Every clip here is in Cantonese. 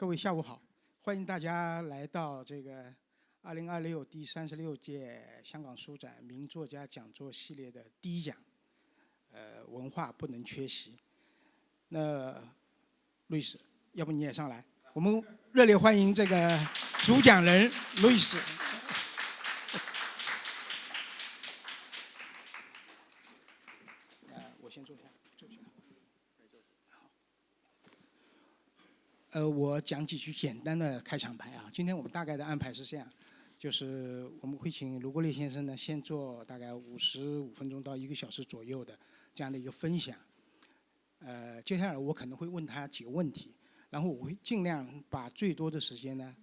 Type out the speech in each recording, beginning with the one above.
各位下午好，欢迎大家来到这个2026第36届香港书展名作家讲座系列的第一讲，文化不能缺席。那路易斯，要不你也上来？我们热烈欢迎这个主讲人路易斯。我先坐下。我讲几句简单的开场白啊。今天我们大概的安排是这样，就是我们会请卢国烈先生呢先做大概55分钟到1个小时左右的这样的一个分享。接下来我可能会问他几个问题，然后我会尽量把最多的时间呢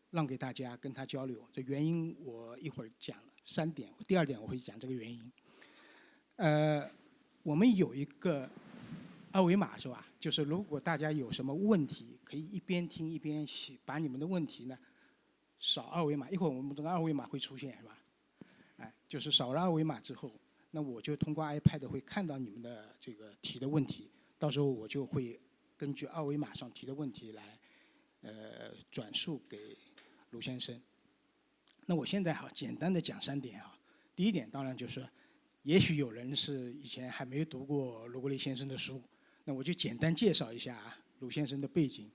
让给大家跟他交流。这原因我一会儿讲3点，第2点我会讲这个原因。我们有一个二维码是吧？就是如果大家有什么问题，可以一边听一边写，把你们的问题呢扫二维码。一会儿我们这个二维码会出现是吧？就是扫了二维码之后，那我就通过 iPad 会看到你们的这个提的问题，到时候我就会根据二维码上提的问题来转述给卢先生。那我现在简单的讲3点啊。第一点当然就是，也许有人是以前还没读过卢国烈先生的书，那我就简单介绍一下卢先生的背景。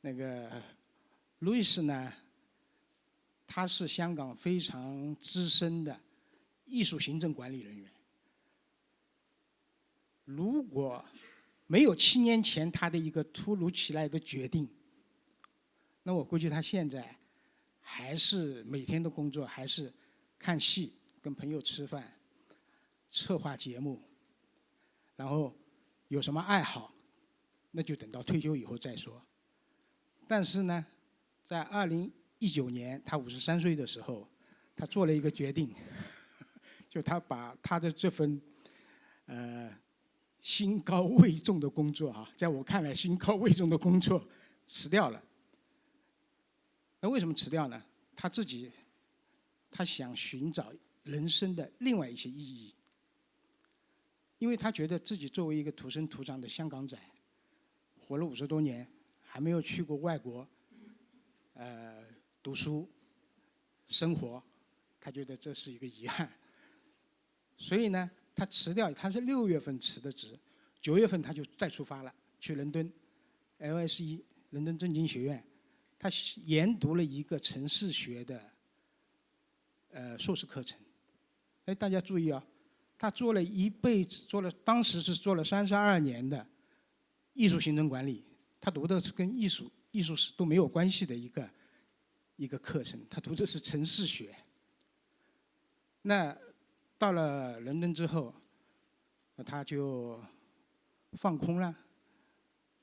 那个路易斯呢，他是香港非常资深的艺术行政管理人员。如果没有7年前他的一个突如其来的决定，那我估计他现在还是每天的工作还是看戏、跟朋友吃饭、策划节目，然后有什么爱好，那就等到退休以后再说。但是呢，在2019年他53岁的时候，他做了一个决定，就他把他的这份心高位重的工作在我看来心高位重的工作辞掉了。那为什么辞掉呢？他想寻找人生的另外一些意义。因为他觉得自己作为一个土生土长的香港仔，活了50多年，还没有去过外国，读书、生活，他觉得这是一个遗憾。所以呢，他辞掉，他是6月份辞的职，9月份他就再出发了，去伦敦 LSE 伦敦政经学院，他研读了一个城市学的硕士课程。大家注意啊。他做了一辈子，当时是做了32年的艺术行政管理。他读的是跟艺术史都没有关系的一个课程，他读的是城市学。那到了伦敦之后，他就放空了，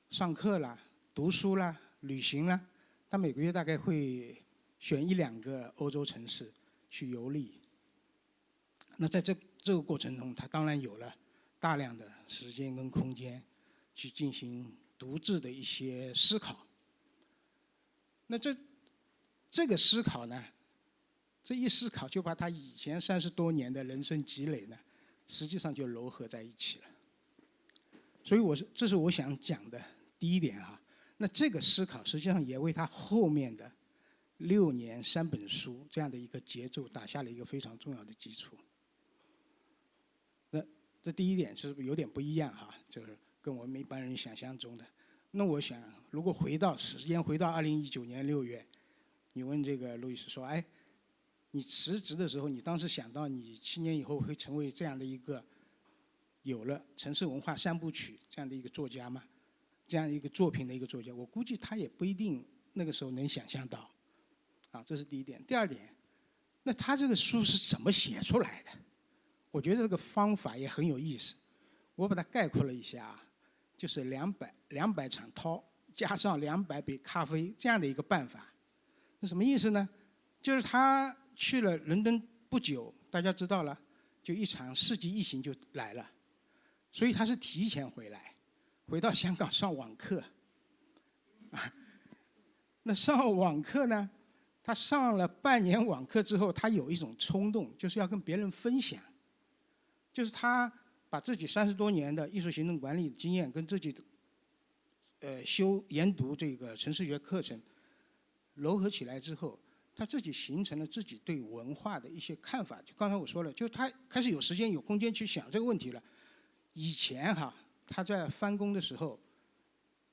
上课了，读书了，旅行了。他每个月大概会选1、2个欧洲城市去游历。那在这个过程中，他当然有了大量的时间跟空间去进行独自的一些思考。那这个思考呢，这一思考就把他以前30多年的人生积累呢，实际上就糅合在一起了。所以这是我想讲的第一点啊。那这个思考实际上也为他后面的6年3本书这样的一个节奏打下了一个非常重要的基础。这第一点是不是有点不一样就是跟我们一般人想象中的。那我想，如果时间回到2019年6月，你问这个路易斯说，你辞职的时候，你当时想到你7年以后会成为这样的一个有了城市文化3部曲这样的一个作家吗？这样一个作品的一个作家，我估计他也不一定那个时候能想象到。这是第一点。第2点，那他这个书是怎么写出来的？我觉得这个方法也很有意思，我把它概括了一下就是200场涛加上200杯咖啡这样的一个办法。那什么意思呢？就是他去了伦敦不久，大家知道了，就一场世纪疫情就来了，所以他是提前回到香港上网课。那上网课呢，他上了半年网课之后，他有一种冲动，就是要跟别人分享。就是他把自己30多年的艺术行政管理经验跟自己研读这个城市学课程，糅合起来之后，他自己形成了自己对文化的一些看法。就刚才我说了，就他开始有时间有空间去想这个问题了。以前他在翻工的时候，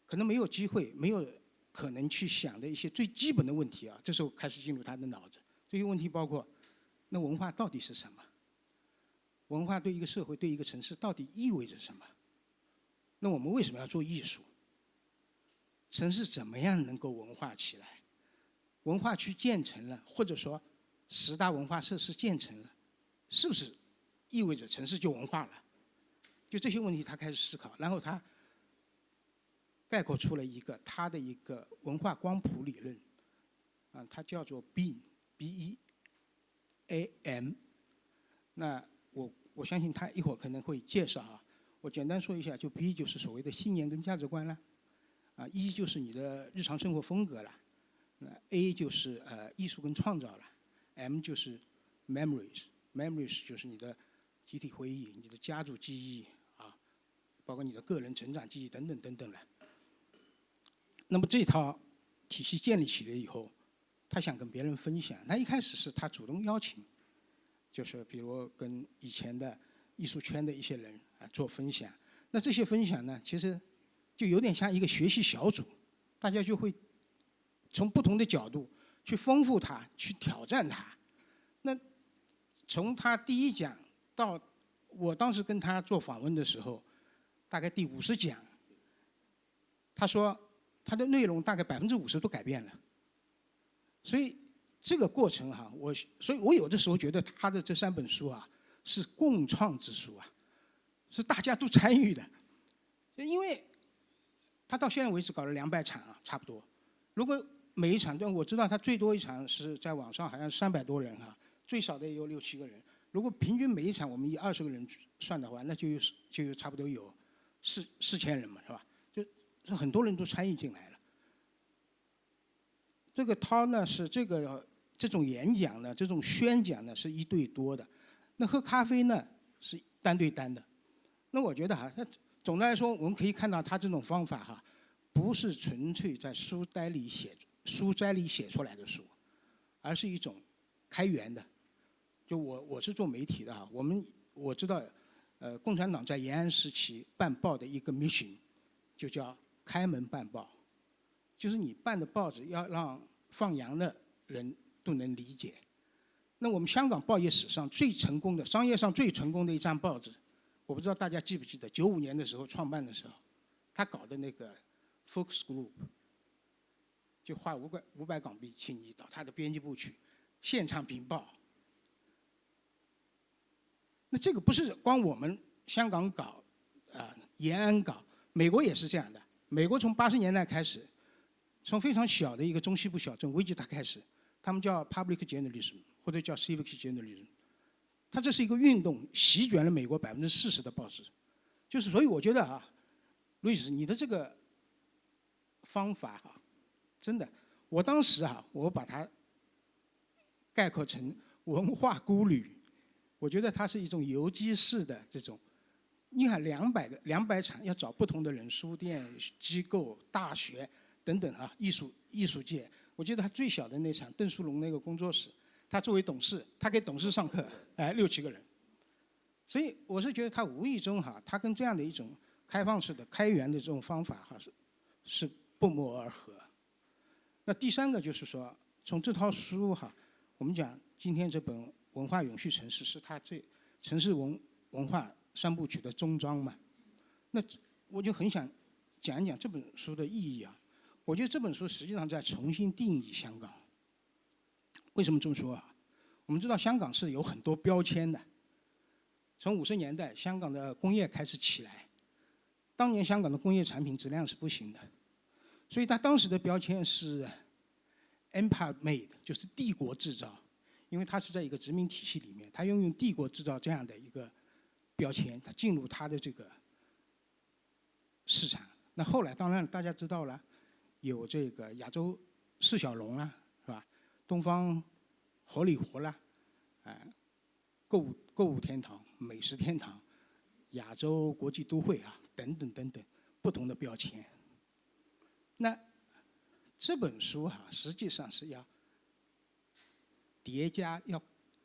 可能没有机会，没有可能去想的一些最基本的问题这时候开始进入他的脑子。这些问题包括，那文化到底是什么？文化对一个社会、对一个城市到底意味着什么？那我们为什么要做艺术？城市怎么样能够文化起来？文化区建成了，或者说10大文化设施建成了，是不是意味着城市就文化了？就这些问题他开始思考，然后他概括出了他的一个文化光谱理论，它叫做 BEAM。那我相信他一会儿可能会介绍我简单说一下，就 B 就是所谓的信念跟价值观啦，E 就是你的日常生活风格啦，那 A 就是艺术跟创造啦 ，M 就是 memories 就是你的集体回忆、你的家族记忆包括你的个人成长记忆等等等等了。那么这套体系建立起来以后，他想跟别人分享。那一开始是他主动邀请，就是比如跟以前的艺术圈的一些人做分享。那这些分享呢，其实就有点像一个学习小组，大家就会从不同的角度去丰富它，去挑战它。那从他第一讲到我当时跟他做访问的时候，大概第50讲，他说他的内容大概50%都改变了。所以这个过程所以我有的时候觉得他的这3本书是共创之书是大家都参与的。因为他到现在为止搞了200场差不多。如果每一场，我知道他最多一场是在网上好像300多人最少的也有6、7个人。如果平均每一场我们以20个人算的话，那就有差不多有4000人嘛，是吧？就是很多人都参与进来了。这个talk呢是这种演讲呢，这种宣讲呢是1对多的，那喝咖啡呢是单对单的。那我觉得那总的来说，我们可以看到他这种方法不是纯粹在书斋里写出来的书，而是一种开源的。就我是做媒体的我知道，共产党在延安时期办报的一个 mission， 就叫开门办报，就是你办的报纸要让放羊的人都能理解。那我们香港报业史上最成功的、商业上最成功的一张报纸，我不知道大家记不记得，95年的时候创办的时候，他搞的那个 Focus Group， 就花500港币请你到他的编辑部去现场禀报。那这个不是光我们香港搞延安搞，美国也是这样的。美国从80年代开始，从非常小的一个中西部小镇维吉塔开始，他们叫 public journalism 或者叫 civic journalism， 它这是一个运动，席卷了美国40%的报纸。就是所以我觉得路易斯，你的这个方法真的，我当时我把它概括成文化孤旅。我觉得它是一种游击式的这种，你看200场要找不同的人，书店、机构、大学等等艺术界。我记得他最小的那场，邓树龙那个工作室，他作为董事，他给董事上课，6、7个人。所以我是觉得他无意中他跟这样的一种开放式的、开源的这种方法是不谋而合。那第3个就是说，从这套书我们讲今天这本文化永续城市是它城市文化3部曲的终章嘛。那我就很想讲一讲这本书的意义我觉得这本书实际上在重新定义香港。为什么这么说我们知道香港是有很多标签的。从50年代香港的工业开始起来，当年香港的工业产品质量是不行的，所以它当时的标签是 Empire Made， 就是帝国制造。因为它是在一个殖民体系里面，它用帝国制造这样的一个标签，它进入它的这个市场。那后来当然大家知道了，有这个亚洲4小龙啦，是吧？东方荷里活啦，购物天堂、美食天堂、亚洲国际都会等等等等不同的标签。那这本书实际上是要叠加、要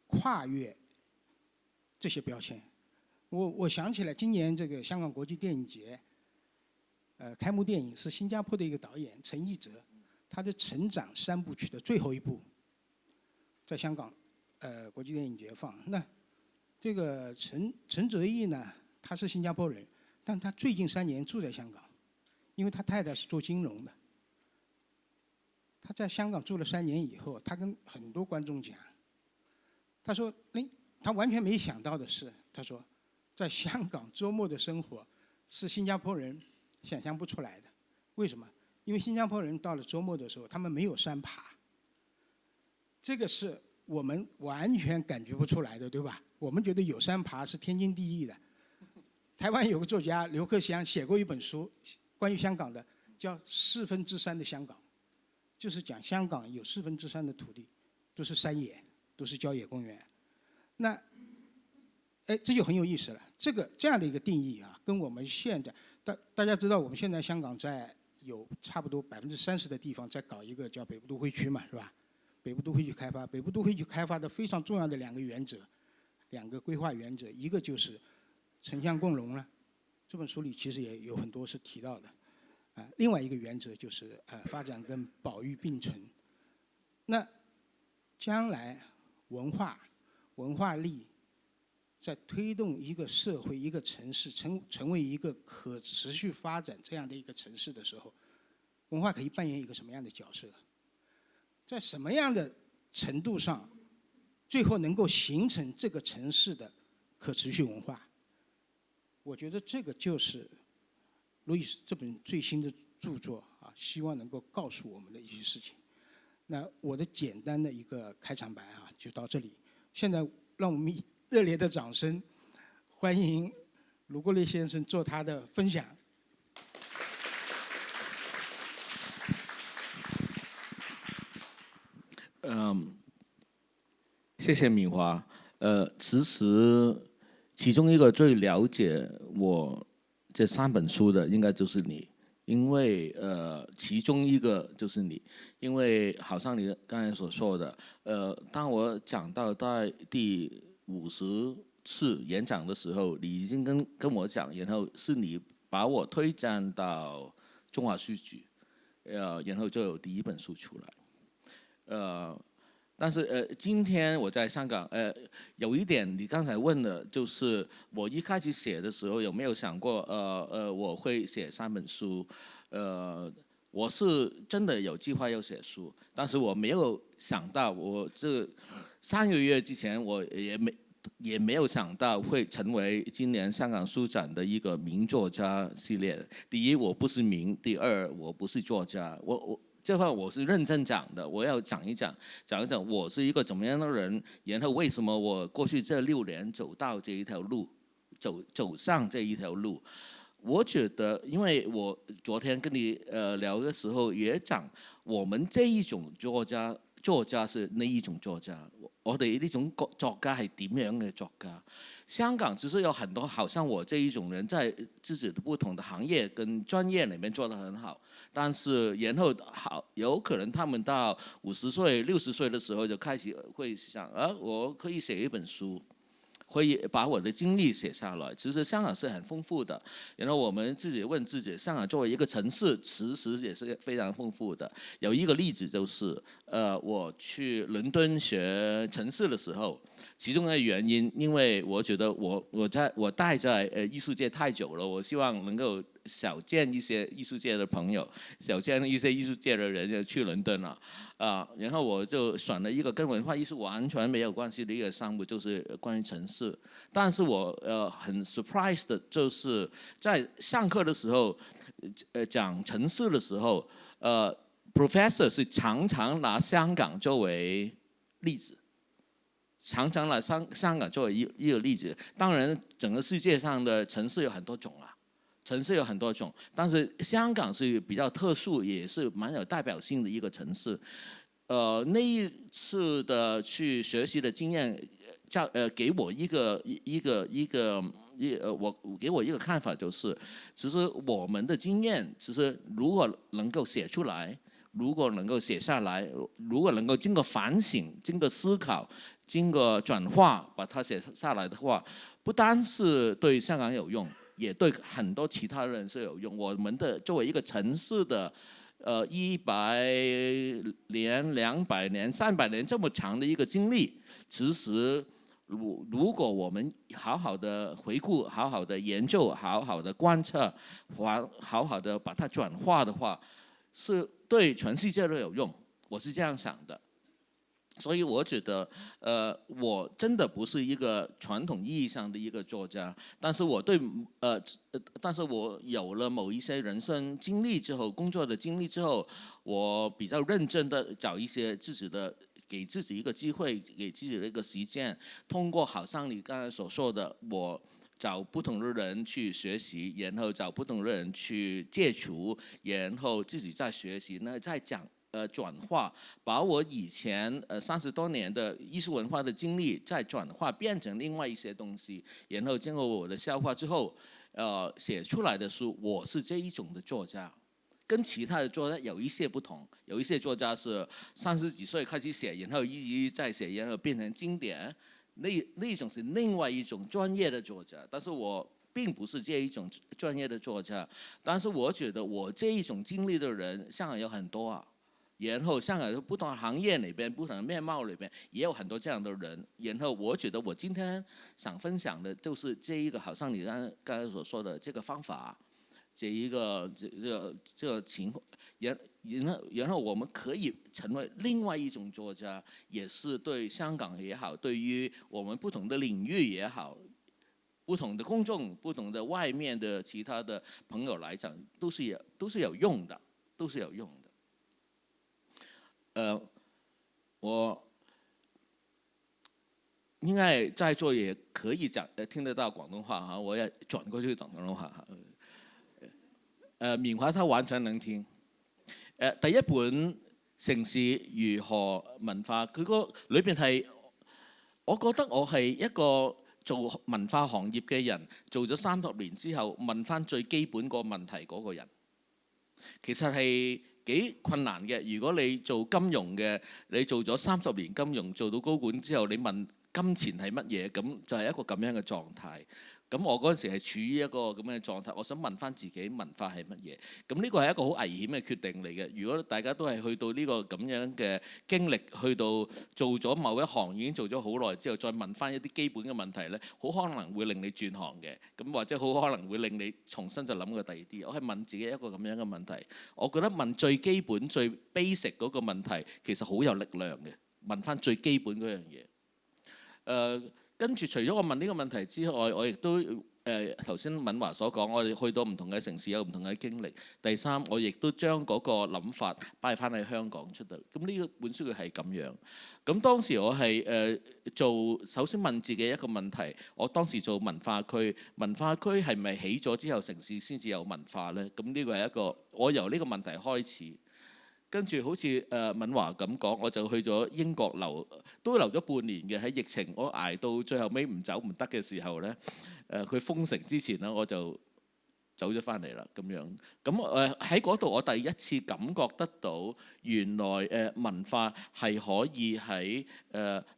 跨越这些标签。我想起来，今年这个香港国际电影节，开幕电影是新加坡的一个导演陈奕哲，他的成长3部曲的最后一部，在香港国际电影节放。那这个陈哲艺呢，他是新加坡人，但他最近3年住在香港，因为他太太是做金融的。他在香港住了3年以后，他跟很多观众讲，他说：“他完全没想到的是，他说，在香港周末的生活是新加坡人想象不出来的。为什么？因为新加坡人到了周末的时候，他们没有山爬，这个是我们完全感觉不出来的，对吧？我们觉得有山爬是天经地义的。台湾有个作家刘克襄写过一本书，关于香港的，叫《3/4的香港》。”就是讲香港有3/4的土地都是山野，都是郊野公园。那，这就很有意思了。这样的一个定义跟我们现在大家知道，我们现在香港在有差不多30%的地方在搞一个叫北部都会区嘛，是吧？北部都会区开发，北部都会区开发的非常重要的2个原则，2个规划原则，一个就是城乡共荣了，这本书里其实也有很多是提到的。另外一个原则就是发展跟保育并存。那将来文化力在推动一个社会、一个城市成为一个可持续发展这样的一个城市的时候，文化可以扮演一个什么样的角色？在什么样的程度上，最后能够形成这个城市的可持续文化？我觉得这个就是路易斯这本最新的著作希望能够告诉我们的一些事情。那我的简单的一个开场白就到这里。现在让我们以热烈的掌声欢迎卢国立先生做他的分享。谢谢敏华。其中一个最了解我这3本书的应该就是你，因为其中一个就是你，因为好像你刚才所说的，当我讲到在第50次演讲的时候，你已经跟我讲，然后是你把我推荐到中华书局，然后就有第1本书出来，但是今天我在香港，有一点你刚才问的，就是我一开始写的时候有没有想过，我会写3本书，我是真的有计划要写书，但是我没有想到，我这3个月之前我也没有想到会成为今年香港书展的一个名作家系列。第一，我不是名；第二，我不是作家。这话我是认真讲的，我要讲一讲我是一个怎么样的人，然后为什么我过去这6年走到这一条路，走上这一条路。我觉得，因為我昨天跟你聊嘅時候也講，我們這一種作家是呢一種作家，我哋呢種作家係點樣嘅作家？香港只是有很多好像我這一種人，在自己的不同的行業跟專業裡面做得很好，但是然後有可能他們到50歲、60歲的時候就開始會想，我可以寫一本書。會把我的經歷寫下來。其實香港是很豐富的，然後我們自己問自己，香港作為一個城市，其實也是非常豐富的。有一個例子就是，我去倫敦學城市的時候，其中的原因，因為我覺得我待在藝術界太久了，我希望能夠少見一些藝術界的朋友，少見一些藝術界的人去倫敦了，然後我就選了一個跟文化藝術完全沒有關係的一個項目，就是關於城市。但是我很 surprised 的就是在上課的時候，講城市的時候，professor 是常常拿香港作為例子。常常拿香港作為一個例子，當然整個世界上的城市有很多種啦，城市有很多種，但是香港是比較特殊，也是蠻有代表性的一個城市。那一次的去學習的經驗，給我一個給我一個看法，就是其實我們的經驗，其實如果能夠寫出來，如果能夠寫下來，如果能夠經過反省、經過思考、經過轉化，把它寫下來的話，不單是對香港有用，也對很多其他人是有用。我們的作為一個城市的100年、200年、300年這麼長的一個經歷，其實如果我們好好的回顧、好好的研究、好好的觀察、好好的把它轉化的話，是對全世界都有用。我是這樣想的。所以我覺得，我真的不是一個傳統意義上的一個作家，但是我有了某一些人生經歷之後，工作的經歷之後，我比較認真的找一些給自己一個機會，給自己的一個時間，通過好像你剛才所說的，我找不同的人去學習，然後找不同的人去接觸，然後自己再學習，那再講。轉化，把我以前30多年的藝術文化的經歷再轉化變成另外一些東西，然後經過我的消化之後，寫出來的書，我是這一種的作家，跟其他的作家有一些不同。有一些作家是30幾歲開始寫，然後一直在寫，然後變成經典，那種是另外一種專業的作家。但是我並不是這一種專業的作家，但是我覺得我這一種經歷的人，香港有很多啊。然後香港不同行業裏邊、不同的面貌裏邊，也有很多這樣的人。然後我覺得我今天想分享的，就是這一個，好像你剛才所說的這個方法，這個情況，然後我們可以成為另外一種作家，也是對香港也好，對於我們不同的領域也好，不同的公眾、不同的外面的其他的朋友來講，都是有用的，都是有用的。我應該在座也可以聽得到廣東話哈，我也轉過去廣東話哈。緬華他完全能聽。第一本《城市如何文化》，佢個裏邊係，我覺得我係一個做文化行業嘅人，做咗30年之後，問翻最基本個問題嗰個人，其實係幾困難嘅。如果你做金融嘅，你做咗30年金融，做到高管之後，你問金錢係乜嘢，咁就係一個咁樣嘅狀態。咁我嗰陣時係處於一個咁樣嘅狀態，我想問翻自己文化係乜嘢。咁呢個係一個好危險嘅決定嚟嘅。如果大家都係去到呢個咁樣嘅經歷，去到做咗某一行已經做咗好耐之後，再問翻一啲基本嘅問題呢，好可能會令你轉行嘅。咁或者好可能會令你重新就諗過第二啲。我係問自己一個咁樣嘅問題。我覺得問最基本、最 basic 嗰個問題，其實好有力量嘅。問翻最基本嗰樣嘢。跟住除咗我問呢個問題之外，我亦都頭先敏華所講，我哋去到唔同嘅城市有唔同嘅經歷。第三，我亦都將嗰個諗法擺翻喺香港出嚟。咁呢本書佢係咁樣。咁當時我係首先問自己一個問題，我當時做文化區，文化區係咪起咗之後城市先至有文化呢？咁呢個係一個我由呢個問題開始。跟住好似敏華咁講，我就去咗英國都留咗半年嘅。喺疫情我捱到最後尾唔走唔得嘅時候呢，佢封城之前呢，我就走咗翻嚟啦咁樣。咁喺嗰度我第一次感覺得到原來文化係可以喺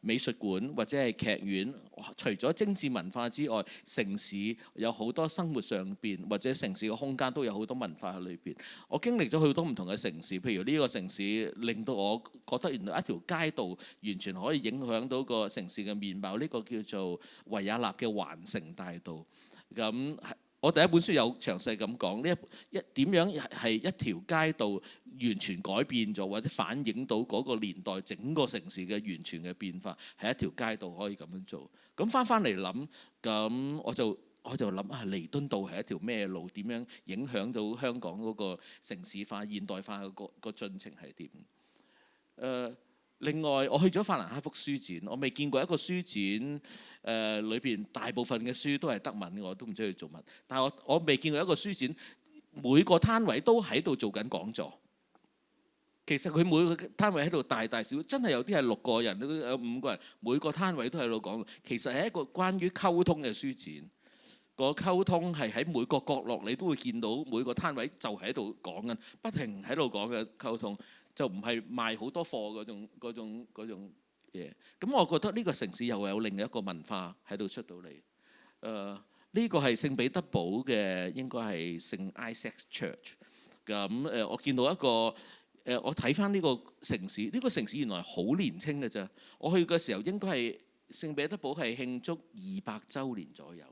美術館或者係劇院，除咗精緻文化之外，城市有好多生活上邊或者城市嘅空間都有好多文化喺裏邊。我經歷咗好多唔同嘅城市，譬如呢個城市令到我覺得原來一條街道完全可以影響到個城市嘅面貌。呢個叫做維也納嘅環城大道。咁我第一本書有詳細咁講呢點樣係一條街道完全改變咗，或者反映到嗰個年代整個城市嘅完全嘅變化，係一條街道可以咁樣做。咁翻嚟諗，咁我就諗下彌敦道係一條咩路，點樣影響到香港嗰個城市化、現代化嘅個進程係點？另外，我去咗法蘭克福書展，我未見過一個書展裏邊大部分嘅書都係德文，我都唔知佢做乜。但係我未見過一個書展，每個攤位都喺度做緊講座。其實佢每個攤位喺度大大小，真係有啲係6個人，有5個人，每個攤位都喺度講。其實係一個關於溝通嘅書展。個溝通係喺每個角落你都會見到，每個攤位就喺度講緊，不停喺度講嘅溝通，就唔係賣好多貨嗰種嘢。咁我覺得呢個城市又有另一個文化喺度出到嚟。呢個係聖彼得堡嘅，應該係聖 Isaac Church。咁我見到一個我睇翻呢個城市，呢個城市原來好年輕嘅啫。我去嘅時候應該係聖彼得堡係慶祝200週年左右，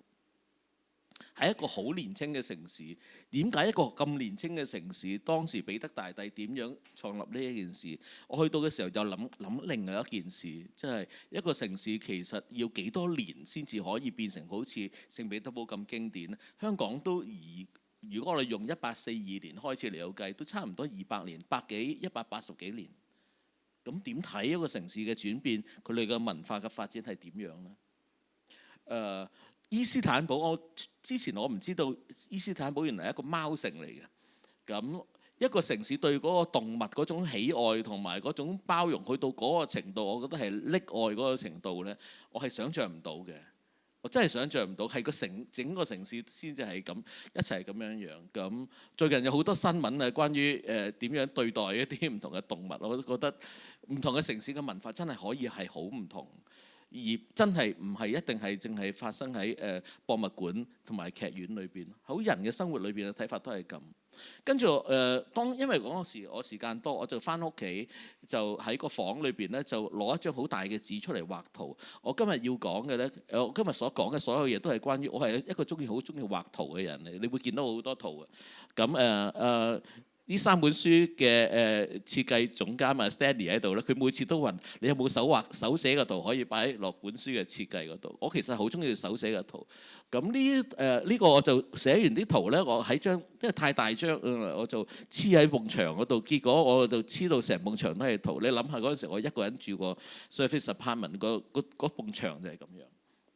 係一個好年輕嘅城市。點解一個咁年輕嘅城市，當時彼得大帝點樣創立呢一件事？我去到嘅時候就諗另外一件事，即係一個城市其實要幾多年先至可以變成好似聖彼得堡咁經典咧？香港都如果我哋用1842年開始嚟計，都差唔多200年，180幾年。咁點睇一個城市嘅轉變？佢哋嘅文化嘅發展係點樣呢？伊斯坦堡，之前我唔知道伊斯坦堡原來係一個貓城嚟嘅。咁一個城市對嗰個動物嗰種喜愛同埋嗰種包容，去到嗰個程度，我覺得係溺愛嗰個程度呢，我係想像唔到嘅。我真係想像唔到，係整個城市先至係咁一齊咁樣樣。咁最近有好多新聞啊，關於點樣對待一啲唔同嘅動物，我都覺得唔同嘅城市嘅文化真係可以係好唔同，而真係唔係一定係淨係發生喺博物館同埋劇院裏邊，喺人嘅生活裏邊嘅睇法都係咁。跟住因為嗰時我時間多，我就翻屋企就喺個房裏邊咧，就攞一張好大嘅紙出嚟畫圖。我今日要講嘅咧，我今日所講嘅所有嘢都係關於我係一個好中意畫圖嘅人嚟。你會見到好多圖嘅。咁呢3本書嘅設計總監啊 Stanley 喺度咧，佢每次都問你有冇手寫嘅圖可以擺落本書嘅設計嗰度。我其實好中意手寫嘅圖。咁呢個我就寫完啲圖咧，我喺因為太大張，我就黐喺埲牆嗰度。結果我就黐到成埲牆都係圖。你諗下嗰陣時，我一個人住個 service apartment，嗰埲牆就係咁樣。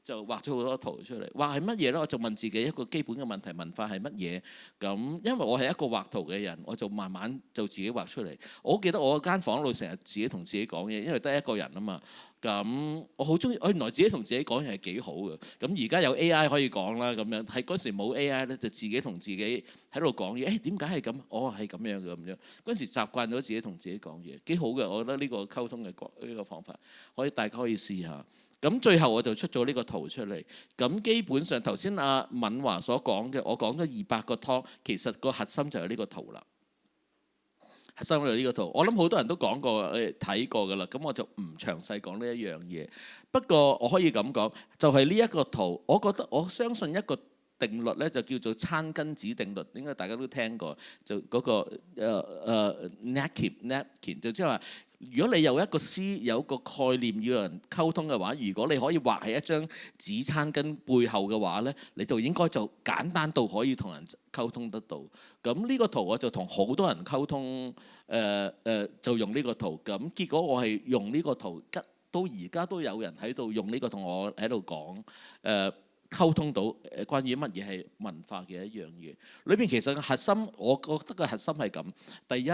就畫咗好多圖出嚟，畫係乜嘢咧？我就問自己一個基本嘅問題：文化係乜嘢？咁因為我係一個畫圖嘅人，我就慢慢就自己畫出嚟。我記得我間房度成日自己同自己講嘢，因為得一個人啊嘛。咁我好中意，原來自己同自己講嘢係幾好嘅。咁而家有 AI 可以講啦，咁樣喺嗰時冇 AI 咧，就自己同自己喺度講嘢。點解係咁？係咁樣嘅咁樣。嗰時習慣咗自己同自己講嘢，幾好嘅。我覺得呢個溝通嘅呢個方法，大家可以試下。咁最後我就出咗呢個圖出嚟。咁基本上頭先阿敏華所講嘅，我講咗200個湯，其實個核心就係呢個圖啦。核心就係呢個圖。我諗好多人都講過，睇過㗎啦。咁我就唔詳細講呢一樣嘢。不過我可以咁講，就係呢一個圖，我相信一個定律咧，就叫做餐巾紙定律，應該大家都聽過。就嗰個napkin，就即係話，如果你有一個概念要人溝通嘅話，如果你可以畫喺一張紙餐巾背後嘅話咧，你就應該就簡單到可以同人溝通得到。咁呢個圖我就同好多人溝通，就用呢個圖。咁結果我係用呢個圖，到而家都有人喺度用呢個同我喺度講，溝通到關於乜嘢係文化嘅一樣嘢。裏邊其實個核心，我覺得個核心係咁。第一，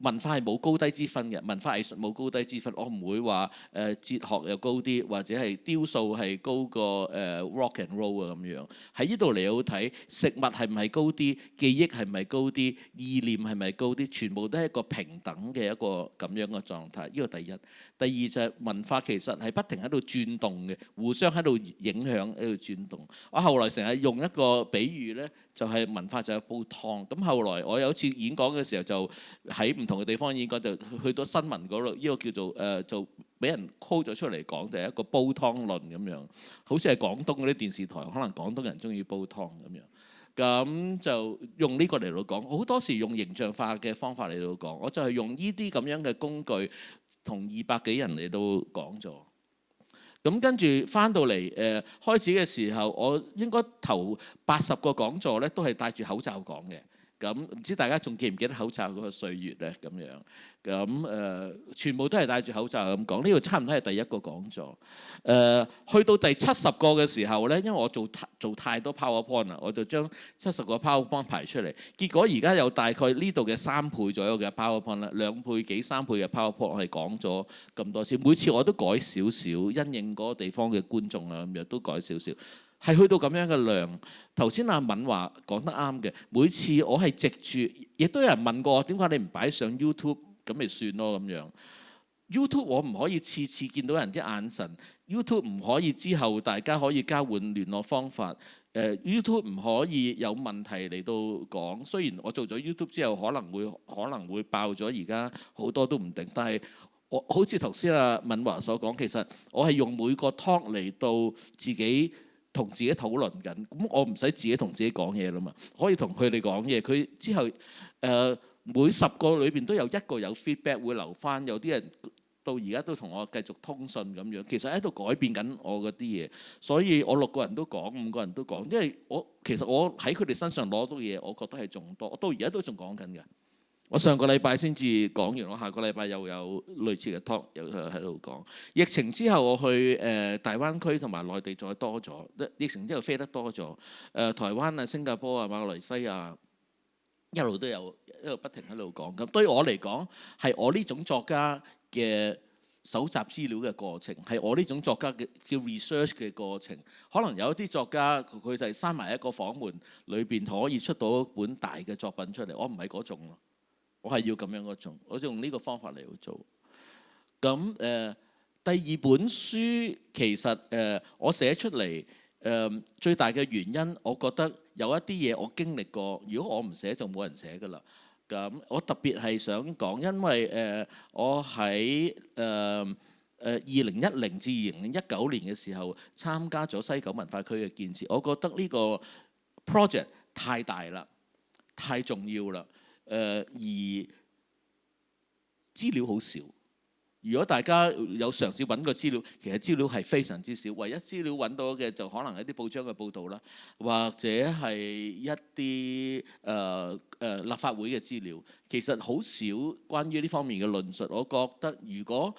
文化係冇高低之分嘅，文化藝術冇高低之分。我唔會話哲學又高啲，或者係雕塑係高過rock and roll 啊咁樣。喺呢度嚟好睇，食物係唔係高啲，記憶係唔係高啲，意念係咪高啲，全部都係一個平等嘅一個咁樣嘅狀態。呢個第一。第二就係文化其實係不停喺度轉動嘅，互相喺度影響喺度轉動。我後來成日用一個比喻咧，就係文化就係煲湯。咁後來我有一次演講嘅時候，就喺唔同嘅地方演講，就去到新聞嗰度，呢個叫做就俾人 call 咗出嚟講，就係一個煲湯論咁樣。好似係廣東嗰啲電視台，可能廣東人中意煲湯咁樣。咁就用呢個嚟到講，好多時用形象化嘅方法嚟到講。我就係用呢啲咁樣嘅工具，同200幾人嚟到講咗。咁跟住翻到嚟開始嘅時候，我應該頭80個講座咧，都係戴住口罩講嘅。咁唔知大家仲記唔記得口罩嗰個歲月咧？咁樣咁全部都係戴住口罩咁講。呢個差唔多係第一個講座。去到第70個嘅時候咧，因為我做太多 PowerPoint 啦，我就將70個 PowerPoint 排出嚟。結果而家有大概呢度嘅3倍左右嘅 PowerPoint 啦，2倍幾3倍嘅 PowerPoint 我係講咗咁多次。每次我都改少少，因應嗰個地方嘅觀眾啊咁樣都改少少。係去到咁樣嘅量。頭先阿敏華講得啱嘅，每次我係藉住，亦都有人問過我點解你唔擺上 YouTube 咁咪算咯咁樣。YouTube 我唔可以次次見到人啲眼神 ，YouTube 唔可以之後大家可以交換聯絡方法。YouTube 唔可以有問題嚟到講。雖然我做咗 YouTube 之後可能會爆咗，而家好多都唔定。但係我好似頭先阿敏華所講，其實我係用每個 talk 嚟到自己同自己討論緊。咁我唔使自己同自己講嘢啦嘛，可以同佢哋講嘢。佢之後每10個裏邊都有一個有 feedback 會留翻，有啲人到而家都同我繼續通訊咁樣，其實喺度改變緊我嗰啲嘢，所以我6個人都講，5個人都講，因為其實我喺佢哋身上攞到嘢，我覺得係仲多，我到而家都仲講緊嘅。我上個禮拜先至講完，我下個禮拜又有類似嘅 talk 又喺度講。疫情之後我去大灣區同埋內地再多咗，疫情之後飛得多咗，台灣啊、新加坡啊、馬來西亞一路都有，一路不停喺度講。咁對於我嚟講，係我呢種作家嘅搜集資料嘅過程，係我呢種作家嘅叫 research 嘅過程。可能有一啲作家佢就係閂埋一個房門裏邊可以出到一本大嘅作品出嚟，我唔係嗰種咯。我係要咁樣嗰種，我用呢個方法嚟去做。咁第2本書其實我寫出嚟最大嘅原因，我覺得有一啲嘢我經歷過，如果我唔寫就冇人寫㗎啦。咁我特別係想講，因為我喺2010至2019年嘅時候參加咗西九文化區嘅建設，我覺得呢個 project 太大啦，太重要啦。而資料好少。如果大家有嘗試揾個資料，其實資料係非常之少。唯一資料揾到嘅就可能一啲報章嘅報導啦，或者係一啲立法會嘅資料。其實好少關於呢方面嘅論述。我覺得如果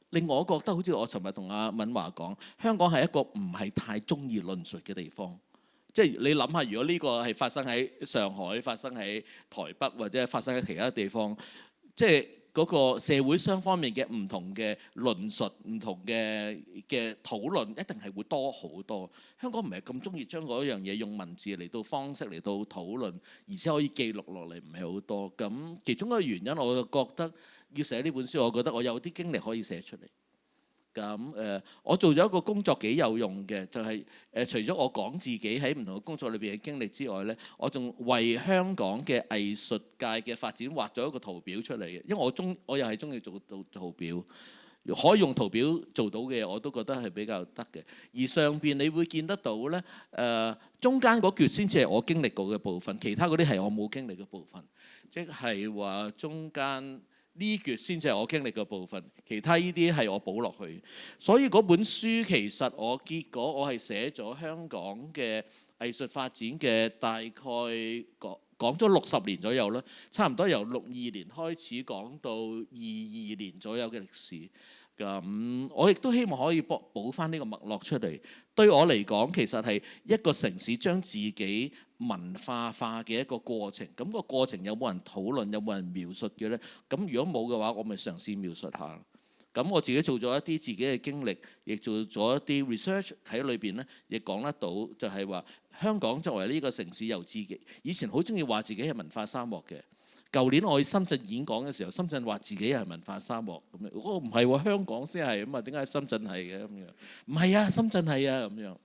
令我覺得好似我尋日同阿敏華講，香港係一個唔係太中意論述嘅地方。即係你諗下，如果呢個係發生喺上海、發生喺台北或者發生喺其他地方，即係嗰個社會雙方面嘅唔同嘅論述、唔同嘅討論，一定係會多好多。香港唔係咁中意將嗰樣嘢用文字嚟到方式嚟到討論，而且可以記錄落嚟，唔係好多。咁其中一個原因，我就覺得要寫呢本書，我覺得我有啲經歷可以寫出嚟。咁我做咗一個工作幾有用嘅，就係除咗我講自己喺唔同嘅工作裏邊嘅經歷之外呢，我仲為香港嘅藝術界嘅發展畫咗一個圖表出嚟嘅。因為我又係中意做到圖表，可以用圖表做到嘅我都覺得係比較得嘅。而上邊你會見得到呢，中間嗰橛先至係我經歷過嘅部分，其他嗰啲係我冇經歷嘅部分，即係話中間呢橛先至係我經歷嘅部分，其他呢啲係我補落去。所以嗰本書其實結果我係寫咗香港嘅藝術發展嘅大概講咗60年左右啦，差唔多由62年開始講到22年左右嘅歷史。咁我亦都希望可以補翻呢個脈絡出嚟。對我嚟講，其實係一個城市將自己文化化嘅一個過程。咁個過程有冇人討論，有冇人描述嘅呢？咁如果冇嘅話，我咪嘗試描述下。咁我自己做咗一啲自己嘅經歷，亦做咗一啲 research 喺裏邊呢，亦講得到就係話香港作為呢個城市，由自己以前好中意話自己係文化沙漠嘅。舊年我去深圳演講嘅時候，深圳話自己係文化沙漠咁樣。我唔係喎，香港先係咁啊，點解深圳係嘅咁樣？唔係啊，深圳係啊咁樣。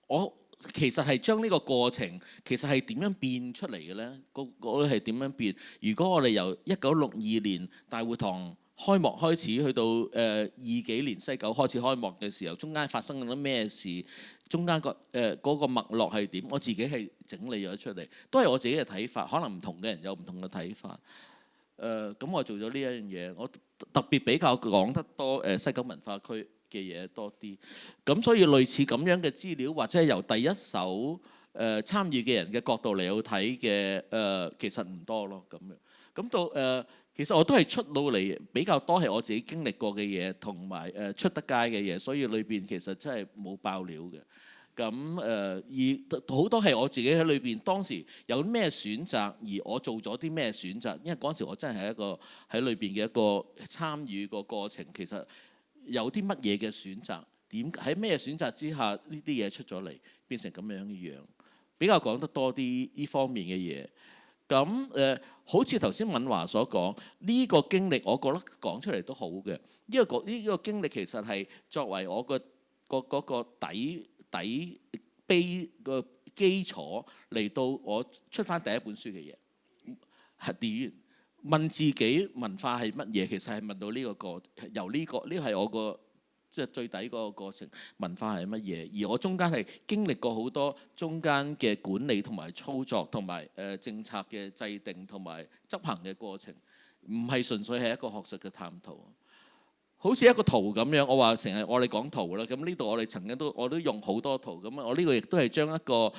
我其實係將呢個過程其實係點樣變出嚟嘅呢？嗰係點樣變？如果我哋由1962年大會堂開幕開始，去到20幾年西九開始開幕嘅時候，中間發生咗咩事？中間嗰個脈絡係點？我自己係整理咗出嚟，都係我自己嘅睇法。可能唔同嘅人有唔同嘅睇法。咁我做咗呢一樣嘢，我特別比較講得多西九文化區嘅嘢多啲。咁所以類似咁樣嘅資料，或者係由第一手參與嘅人嘅角度嚟去睇嘅，其實唔多咯。咁樣咁到其實我都係出到嚟比較多係我自己經歷過嘅嘢，同埋出得街嘅嘢，所以裏邊其實真係冇爆料嘅。咁而好多係我自己喺裏邊當時有咩選擇，而我做咗啲咩選擇。因為嗰陣時我真係一個喺裏邊嘅一個參與個過程，其實有啲乜嘢嘅選擇，喺咩選擇之下呢啲嘢出咗嚟，變成咁樣嘅樣，比較講得多啲呢方面嘅嘢。咁好似頭先敏華所講，呢個經歷我覺得講出嚟都好嘅。呢個經歷其實係作為我個底碑個基礎嚟到我出翻第一本書嘅嘢。係點問自己文化係乜嘢？其實係問到呢個過由呢係我個即係最底嗰個過程。文化係乜嘢？而我中間係經歷過好多中間嘅管理同埋操作同埋政策嘅制定同埋執行嘅過程，唔係純粹係一個學術嘅探討。好似一個圖咁樣，我話成日我哋講圖啦。咁呢度我哋曾經我都用好多圖。咁我呢個亦都係將一個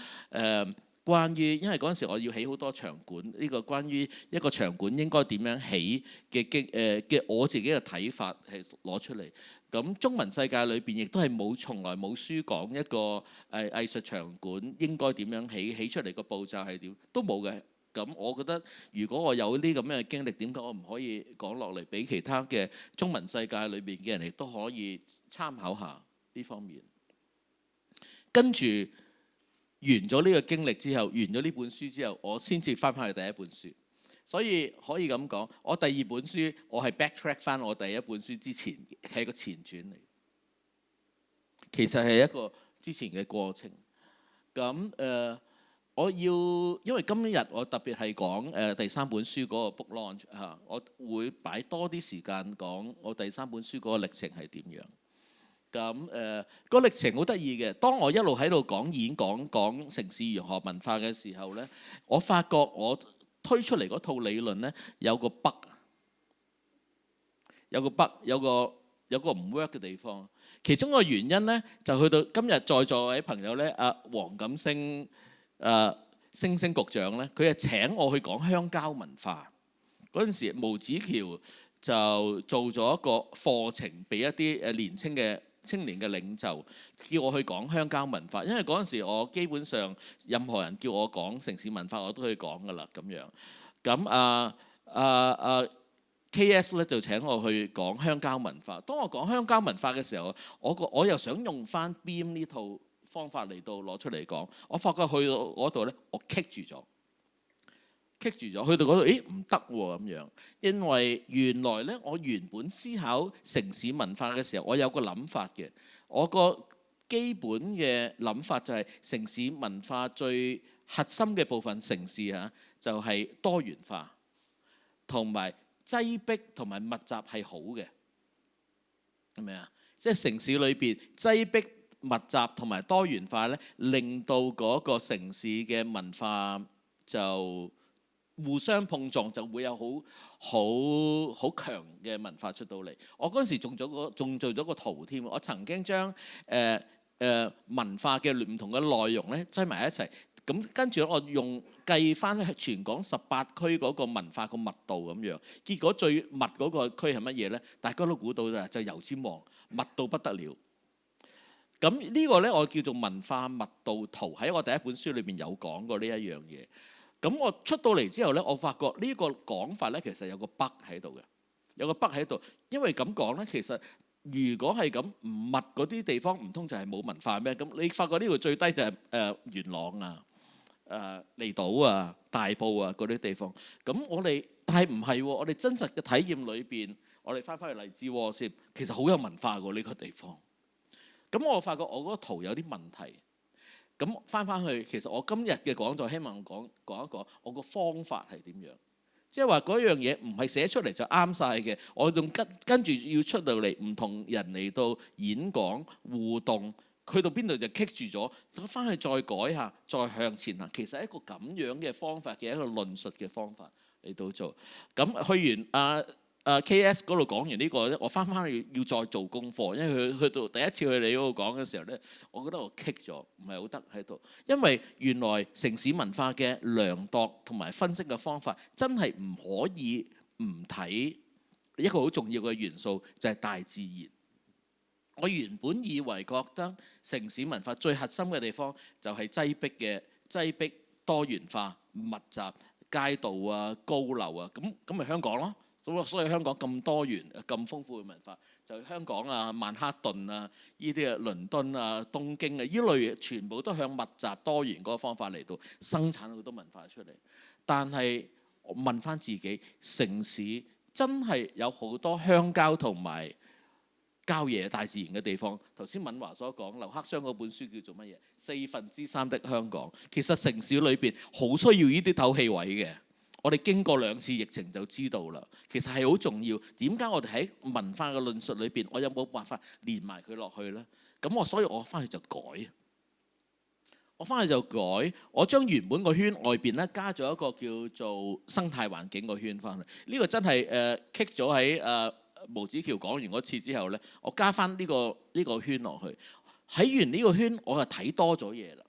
關於，因為嗰陣時我要起好多場館，呢個關於一個場館應該點樣起嘅我自己嘅睇法係攞出嚟。咁中文世界裏邊亦都係從來冇書講一個藝術場館應該點樣起出嚟個步驟係點都冇嘅。咁我覺得如果我有呢咁樣嘅經歷，點解我唔可以講落嚟俾其他嘅中文世界裏邊嘅人亦都可以參考下呢方面？跟住完咗呢個經歷之後，完咗呢本書之後，我先至翻去第一本書。所以可以咁講，我第二本書我係 backtrack 翻我第一本書之前係個前傳嚟，其實係一個之前嘅過程。咁我要因為今日我特別係講第三本書嗰個 book launch 嚇，我會擺多啲時間講我第三本書嗰個歷程係點樣。咁個歷程好得意嘅。當我一路喺度講城市如何文化嘅時候呢，我發覺我推出嚟嗰套理論呢，有個 bug， 有個唔 work 嘅地方。其中個原因呢，就去到今日在座位朋友呢，阿黃錦星星星局長呢，佢係請我去講鄉郊文化。嗰陣時毛子喬就做咗一個課程俾一啲年青年嘅領袖，叫我去講鄉郊文化。因為嗰陣時我基本上任何人叫我講城市文化，我都可以講㗎啦咁樣。咁KS 咧就請我去講鄉郊文化。當我講鄉郊文化嘅時候，我又想用翻 Beam 呢套方法嚟到攞出嚟講。我發覺去到嗰度咧，我棘住咗，去到嗰度，咦唔得喎咁樣。因為原來咧，我原本思考城市文化嘅時候，我有個諗法嘅。我個基本嘅諗法就係城市文化最核心嘅部分，城市嚇就係多元化，同埋擠迫同埋密集係好嘅，係咪啊？即係城市裏邊擠迫密集同埋多元化咧，令到嗰個城市嘅文化就互相碰撞，就會有好強嘅文化出到嚟。我嗰陣時仲做咗個圖添，我曾經將文化嘅唔同嘅內容咧擠埋一齊，咁跟住我用計翻全港18區嗰個文化個密度咁樣，結果最密嗰個區係乜嘢呢？大家都估到啦，就油尖旺，密到不得了。咁呢個呢，我叫做文化密度圖，喺我第一本書裏面有講過呢一樣嘢。咁我出到嚟之後呢，我發覺呢個講法呢，其實有個 bug 喺度嘅，有個 bug 喺度。因為咁講呢，其實如果係咁唔密嗰啲地方，唔通就係冇文化咩？咁你發覺呢度最低就係元朗啊、離島啊、大埔啊嗰啲地方。咁但係唔係喎？我哋真實嘅體驗裏邊，我哋翻去荔枝窩先，其實好有文化喎呢個地方。咁我發覺我嗰個圖有啲問題。咁翻去，其實我今日嘅講座希望講一個我個方法係點樣，即係話嗰樣嘢唔係寫出嚟就啱晒嘅，我仲跟住要出到嚟唔同人嚟到演講互動，去到邊度就棘住咗，咁翻去再改下，再向前行，其實係一個咁樣嘅方法嘅一個論述嘅方法嚟到做。咁去完KS 嗰度講完呢個咧，我翻去要再做功課，因為佢去到第一次去你嗰度講嘅時候咧，我覺得我棘咗，唔係好得喺度。因為原來城市文化嘅量度同埋分析嘅方法，真係唔可以唔睇一個好重要嘅元素，就係大自然。我原本以為覺得城市文化最核心嘅地方就係擠迫多元化、密集街道啊、高樓啊，咁咪香港咯。所以香港咁多元、咁豐富嘅文化，就香港啊、曼哈頓啊、呢啲啊、倫敦啊、東京啊，呢類全部都向密集多元嗰個方法嚟到生產好多文化出嚟。但係問翻自己，城市真係有好多鄉郊同埋郊野大自然嘅地方。頭先敏華所講，劉克襄嗰本書叫做乜嘢？3/4的香港。其實城市裏邊好需要呢啲透氣位嘅。我哋經過2次疫情就知道啦，其實係好重要。點解我哋喺文化嘅論述裏邊，我有冇辦法連埋佢落去呢？所以我翻去就改。我將原本個圈外邊咧加咗一個叫做生態環境個圈翻去。呢個真係棘咗喺毛子橋講完嗰次之後呢，我加翻呢個圈落去。睇完呢個圈，我就睇多咗嘢啦。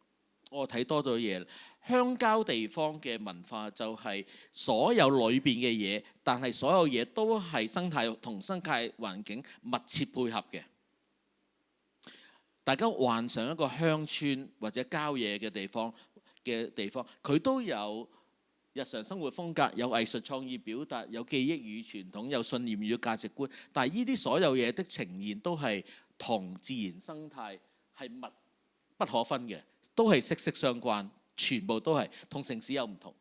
鄉郊地方嘅文化就係所有裏邊嘅嘢，但係所有嘢都係生態同生態環境密切配合嘅。大家幻想一個鄉村或者郊野嘅地方，佢都有日常生活風格，有藝術創意表達，有記憶與傳統，有信念與價值觀。但係呢啲所有嘢的呈現都係同自然生態係密不可分嘅，都係息息相關。全部都係同城市有唔同。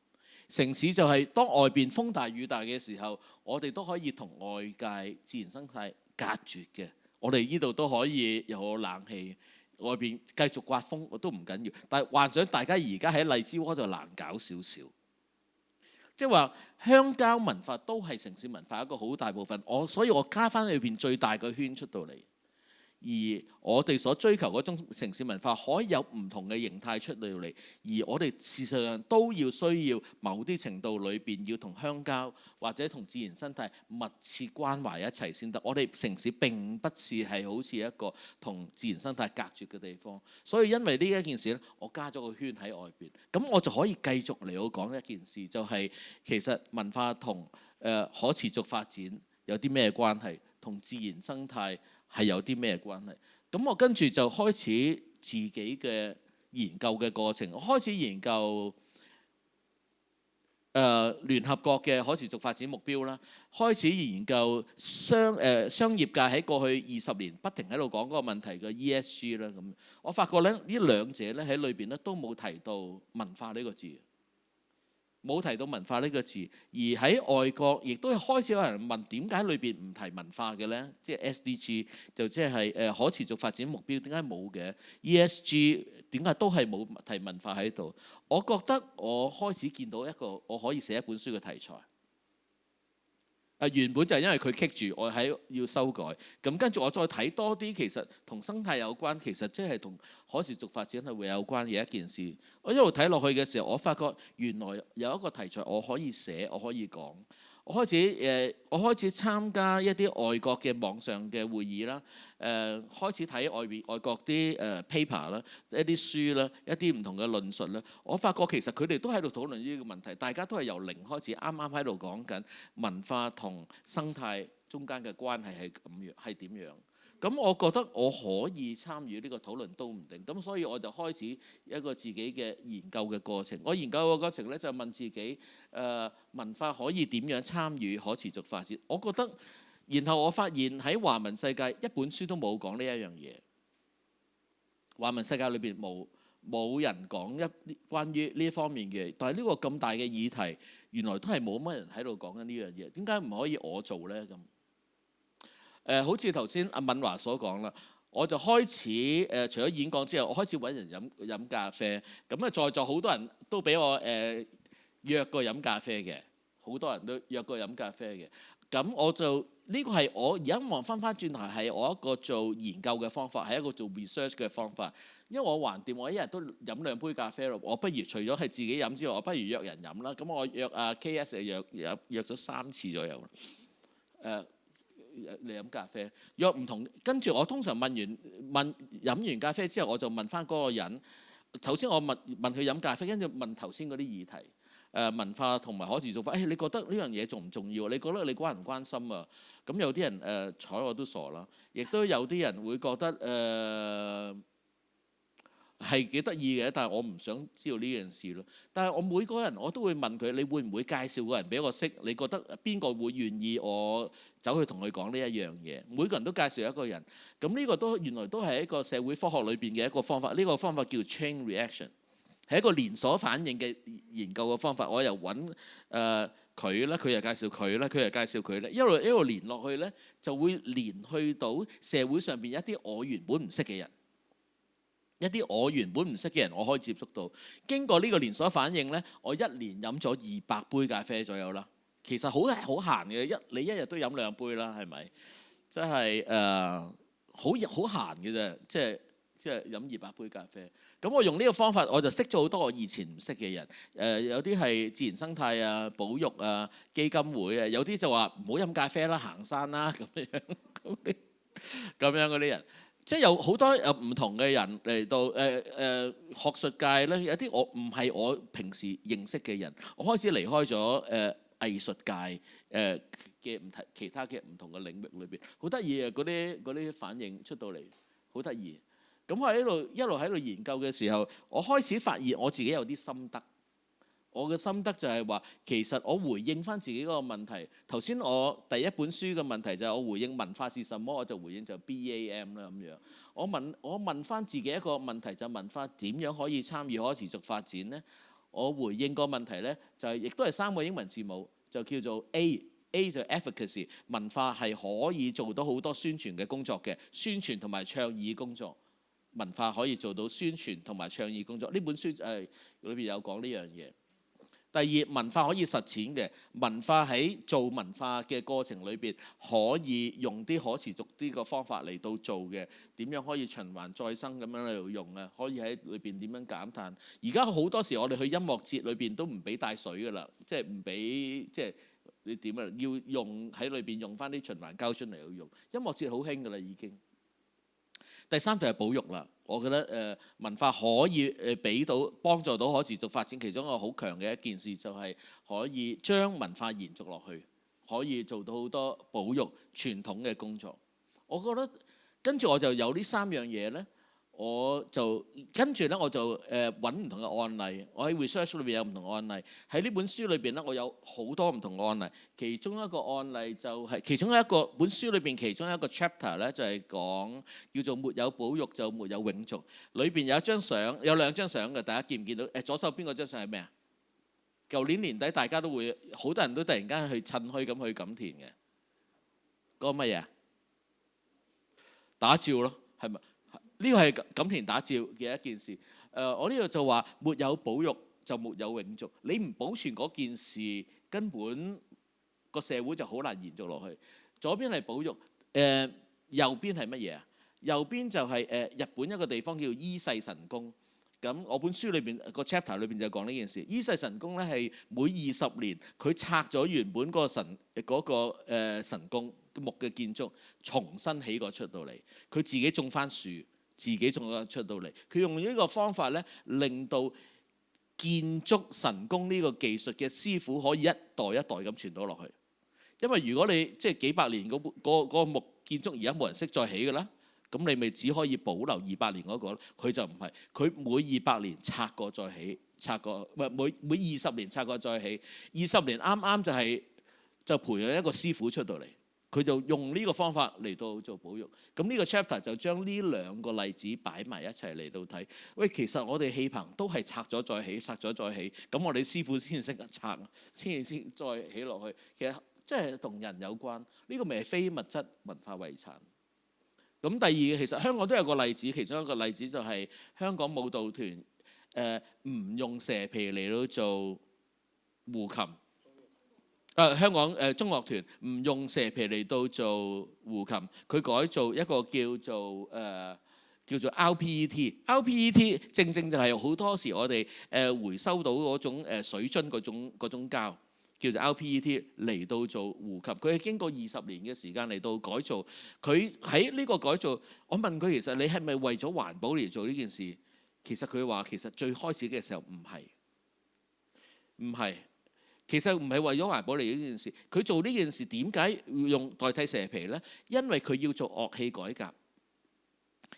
城市就係當外邊風大雨大嘅時候，我哋都可以同外界自然生態隔絕嘅。我哋呢度都可以有冷氣，外邊繼續刮風我都唔緊要。但係幻想大家而家喺荔枝窩就難搞少少，即係話鄉郊文化都係城市文化一個好大部分。所以我加翻裏邊最大個圈出到嚟。而我哋所追求嗰種城市文化可以有唔同嘅形態出到嚟，而我哋事實上都需要某啲程度裏邊要同鄉郊或者同自然生態密切關懷一齊先得。我哋城市並不是係好似一個同自然生態隔絕嘅地方，所以因為呢一件事咧，我加咗個圈喺外邊，咁我就可以繼續嚟到講一件事，就係其實文化同可持續發展有啲咩關係，同自然生態係有啲咩關係？咁我跟住就開始自己嘅研究嘅過程。我開始研究聯合國嘅可持續發展目標啦，開始研究商業界喺過去20年不停喺度講嗰個問題嘅 ESG 啦。咁我發覺咧，呢兩者咧喺裏邊咧都冇提到文化呢個字。冇提到文化呢個字，而喺外國亦都開始有人問點解裏邊唔提文化嘅呢？即係 SDG 就即係可持續發展目標點解冇嘅 ESG 點解都係冇提文化喺度？我覺得我開始見到一個我可以寫一本書嘅題材。原本就係因為佢棘住，我喺要修改。咁跟住我再睇多啲，其實同生態有關，其實即係同可持續發展係會有關嘅一件事。我一路睇落去嘅時候，我發覺原來有一個題材我可以寫，我可以講。我開始參加一啲外國嘅網上嘅會議啦，開始睇外國啲paper 啦，一啲書啦，一啲唔同嘅論述啦。我發覺其實佢哋都喺度討論呢個問題，大家都係由零開始，啱啱喺度講緊文化同生態中間嘅關係係咁樣，係點樣？咁我覺得我可以參與呢個討論都唔定，咁所以我就開始一個自己嘅研究嘅過程。我研究嘅過程咧就問自己，文化可以點樣參與可持續發展？我覺得，然後我發現喺華文世界一本書都冇講呢一樣嘢。華文世界裏邊冇人講關於呢方面嘅，但係呢個咁大嘅議題，原來都係冇乜人喺度講緊呢樣嘢。點解唔可以我做咧？咁？好似頭先阿敏華所講啦，我就開始除咗演講之後，我開始揾人飲咖啡。咁在座好多人都俾我約過飲咖啡嘅，好多人都約過飲咖啡嘅。咁我就呢個係我而家望翻轉頭係我一個做研究嘅方法，係一個做 research 嘅方法。因為我橫掂，我一日都飲2杯咖啡咯，我不如除咗係自己飲之外，我不如約人飲啦。咁我約阿 KS 約咗3次左右啦。嚟飲咖啡，約唔同，跟住我通常問飲完咖啡之後，我就問翻嗰個人。首先我問佢飲咖啡，跟住問頭先嗰啲議題，文化同埋可持續發展。你覺得呢樣嘢重唔重要？你覺得你關唔關心啊？咁有啲人睬我都傻啦，亦都有啲人會覺得係幾得意嘅，但係我唔想知道呢件事咯。但係我每個人我都會問佢，你會唔會介紹個人俾我識？你覺得邊個會願意我走去同佢講呢一樣嘢？每個人都介紹一個人，咁呢個都原來都係一個社會科學裏邊嘅一個方法。呢個方法叫 chain reaction， 係一個連鎖反應嘅研究嘅方法。我又揾佢咧，佢又介紹佢咧，佢又介紹佢咧，一路連落去咧，就會連去到社會上邊一啲我原本唔識嘅人。一啲我原本唔識嘅人，我可以接觸到。經過呢個連鎖反應呢，我一年飲咗200杯咖啡左右啦。其實好閒嘅，你一日都飲2杯啦，係咪？即係好閒嘅啫，即係飲200杯咖啡。咁我用呢個方法，我就識咗好多我以前唔識嘅人。有啲係自然生態啊、保育啊、基金會啊，有啲就話唔好飲咖啡啦、行山啦咁樣嗰啲人。即係有好多唔同嘅人嚟到學術界咧，有啲我唔係我平時認識嘅人，我開始離開咗藝術界嘅其他嘅唔同嘅領域裏邊，好得意啊！嗰啲反應出到嚟，好得意。咁我一路喺度研究嘅時候，我開始發現我自己有啲心得。我嘅心得就係話，其實我回應翻自己嗰個問題。頭先我第一本書嘅問題就係我回應文化是什麼，我就回應就 BAM 啦咁樣。我問翻自己一個問題，就文化點樣可以參與可持續發展呢？我回應個問題呢，就係亦都係3個英文字母，就叫做 A 就 efficacy， 文化係可以做到好多宣傳嘅工作嘅，宣傳同埋倡議工作。文化可以做到宣傳同埋倡議工作。呢本書裏邊有講呢樣嘢。第二，文化可以實踐嘅，文化喺做文化嘅過程裏邊，可以用啲可持續啲嘅方法嚟到做嘅，點樣可以循環再生咁樣嚟用啊？可以喺裏邊點樣減碳？而家好多時我哋去音樂節裏邊都唔俾帶水㗎啦，即係唔俾即係你點啊？要用喺裏邊用翻啲循環膠樽嚟到用。音樂節好興㗎啦已經。第三就係保育啦，我覺得文化可以俾到幫助到可持續發展，其中一個好強嘅一件事就係可以將文化延續落去，可以做到好多保育傳統嘅工作。我覺得跟住我就有呢3樣嘢呢，我就跟住呢，我就揾唔同嘅案例。我喺 research 裏邊有唔同案例，喺呢本書裏邊呢，我有好多唔同嘅案例。其中一個案例就係其中一個本書裏邊其中一個 chapter 呢，就係講叫做沒有保育就沒有永續。裏邊有一張相，有2張相嘅，大家見唔見到？左手邊嗰張相係咩啊？舊年年底大家都會好多人都突然間去趁墟咁去錦田嘅，嗰個乜嘢？打照咯，係咪？呢個係錦田打照嘅一件事。我呢度就話沒有保育就沒有永續。你唔保存嗰件事，根本個社會就好難延續落去。左邊係保育，右邊係乜嘢啊？右邊就係日本一個地方叫伊勢神宮。咁我本書裏邊個 chapter 裏邊就講呢件事。伊勢神宮咧係每20年佢拆咗原本嗰個神宮木嘅建築，重新起過出到嚟。佢自己種翻樹。自己仲有出到嚟，佢用呢個方法咧，令到建築神宮呢個技術嘅師傅可以一代一代咁傳到落去。因為如果你即係幾百年嗰個木建築而家冇人識再起嘅啦，咁你咪只可以保留200年嗰個。佢就唔係，佢每200年拆過再起，拆過唔係每20年拆過再起。20年啱啱就培養一個師傅出到嚟。佢就用呢個方法嚟到做保育。咁呢個 chapter 就將呢2個例子擺埋一齊嚟到睇。喂，其實我哋氣棚都係拆咗再起，拆咗再起。咁我哋師傅先識得拆，先再起落去。其實即係同人有關。呢個咪係非物質文化遺產。咁第二，其實香港都有個例子，其中一個例子就係香港舞蹈團唔用蛇皮嚟到做胡琴。香港中樂團唔用蛇皮嚟到做胡琴，佢改做一個叫做 rPET。rPET 正就係好多時我哋回收到嗰種水樽嗰種膠，叫做 rPET 嚟到做胡琴。佢係經過20年嘅時間嚟到改造。佢喺呢個改造，我問佢其實你係咪為咗環保嚟做呢件事？其實佢話其實最開始嘅時候唔係。其實唔係為咗環保嚟呢件事，佢做呢件事點解要用代替蛇皮呢？因為佢要做樂器改革。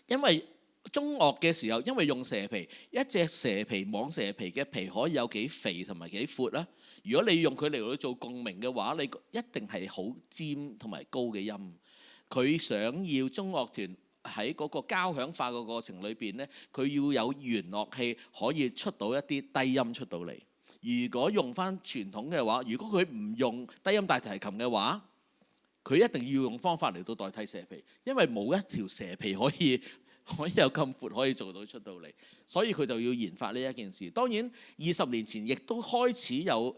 因為中樂嘅時候，因為用蛇皮，一隻蛇皮蟒蛇皮嘅皮可以有幾肥同埋幾闊啦。如果你用佢嚟到做共鳴嘅話，你一定係好尖同埋高嘅音。佢想要中樂團喺嗰個交響化嘅過程裏邊呢，佢要有弦樂器可以出到一啲低音出到嚟。如果用翻傳統嘅話，如果佢唔用低音大提琴嘅話，佢一定要用方法嚟到代替蛇皮，因為冇一條蛇皮可以有咁闊可以做到出到嚟，所以佢就要研發呢一件事。當然20年前亦都開始有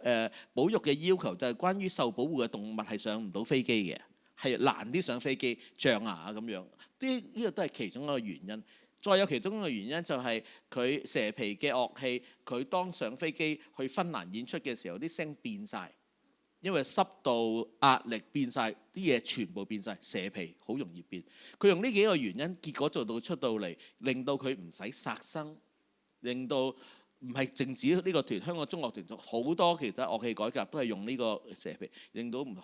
保育嘅要求，就係關於受保護嘅動物係上唔到飛機嘅，係難啲上飛機，象牙咁樣。呢個都係其中一個原因。再有其中一個原因就係佢蛇皮嘅樂器，佢當上飛機去芬蘭演出嘅時候，啲聲變晒。因為濕度、壓力變晒，啲嘢全部變晒，蛇皮好容易變。佢用呢幾個原因，結果做到出到嚟，令到佢唔使殺生，令到唔係淨止呢個團，香港中樂團好多其他樂器改革都係用呢個蛇皮，令到唔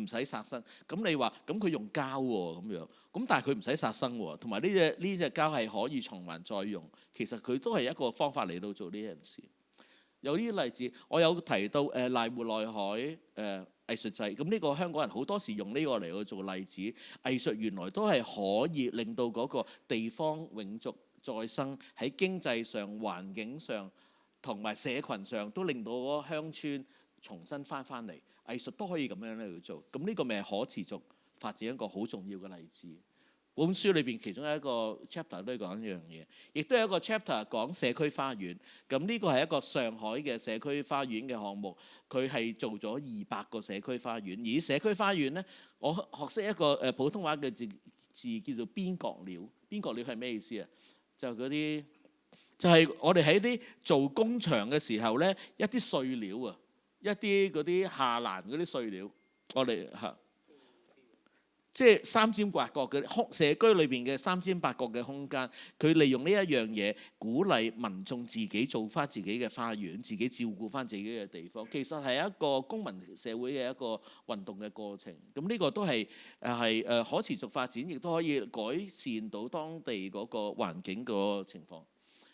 使殺生。咁你話咁佢用膠喎咁樣，咁但係佢唔使殺生喎，同埋呢隻膠係可以重還再用，其實佢都係一個方法嚟到做呢件事。有啲例子，我有提到瀨戶內海藝術祭，咁呢個香港人好多時用呢個嚟去做例子。藝術原來都係可以令到嗰個地方永續再生，喺經濟上、環境上同埋社群上都令到嗰個鄉村重新翻嚟。藝術都可以咁樣嚟去做，咁呢個咪係可持續發展一個好重要嘅例子。本書裏邊其中一個 chapter 都係講一樣嘢，亦都有一個 chapter 講社區花園。咁呢個係一個上海嘅社區花園嘅項目，佢係做咗200個社區花園。而社區花園呢，我學識一個普通話嘅字叫做邊角料。邊角料係咩意思啊？就嗰啲就係我哋喺啲做工場嘅時候呢，一啲碎料啊，一啲嗰啲下欄嗰啲碎料，我哋嚇。即係三尖八角嘅社區裏邊嘅三尖八角嘅空間，佢利用呢一樣嘢鼓勵民眾自己做翻自己嘅花園，自己照顧翻自己嘅地方。其實係一個公民社會嘅一個運動嘅過程。咁呢個都係可持續發展，亦都可以改善到當地嗰個環境個情況，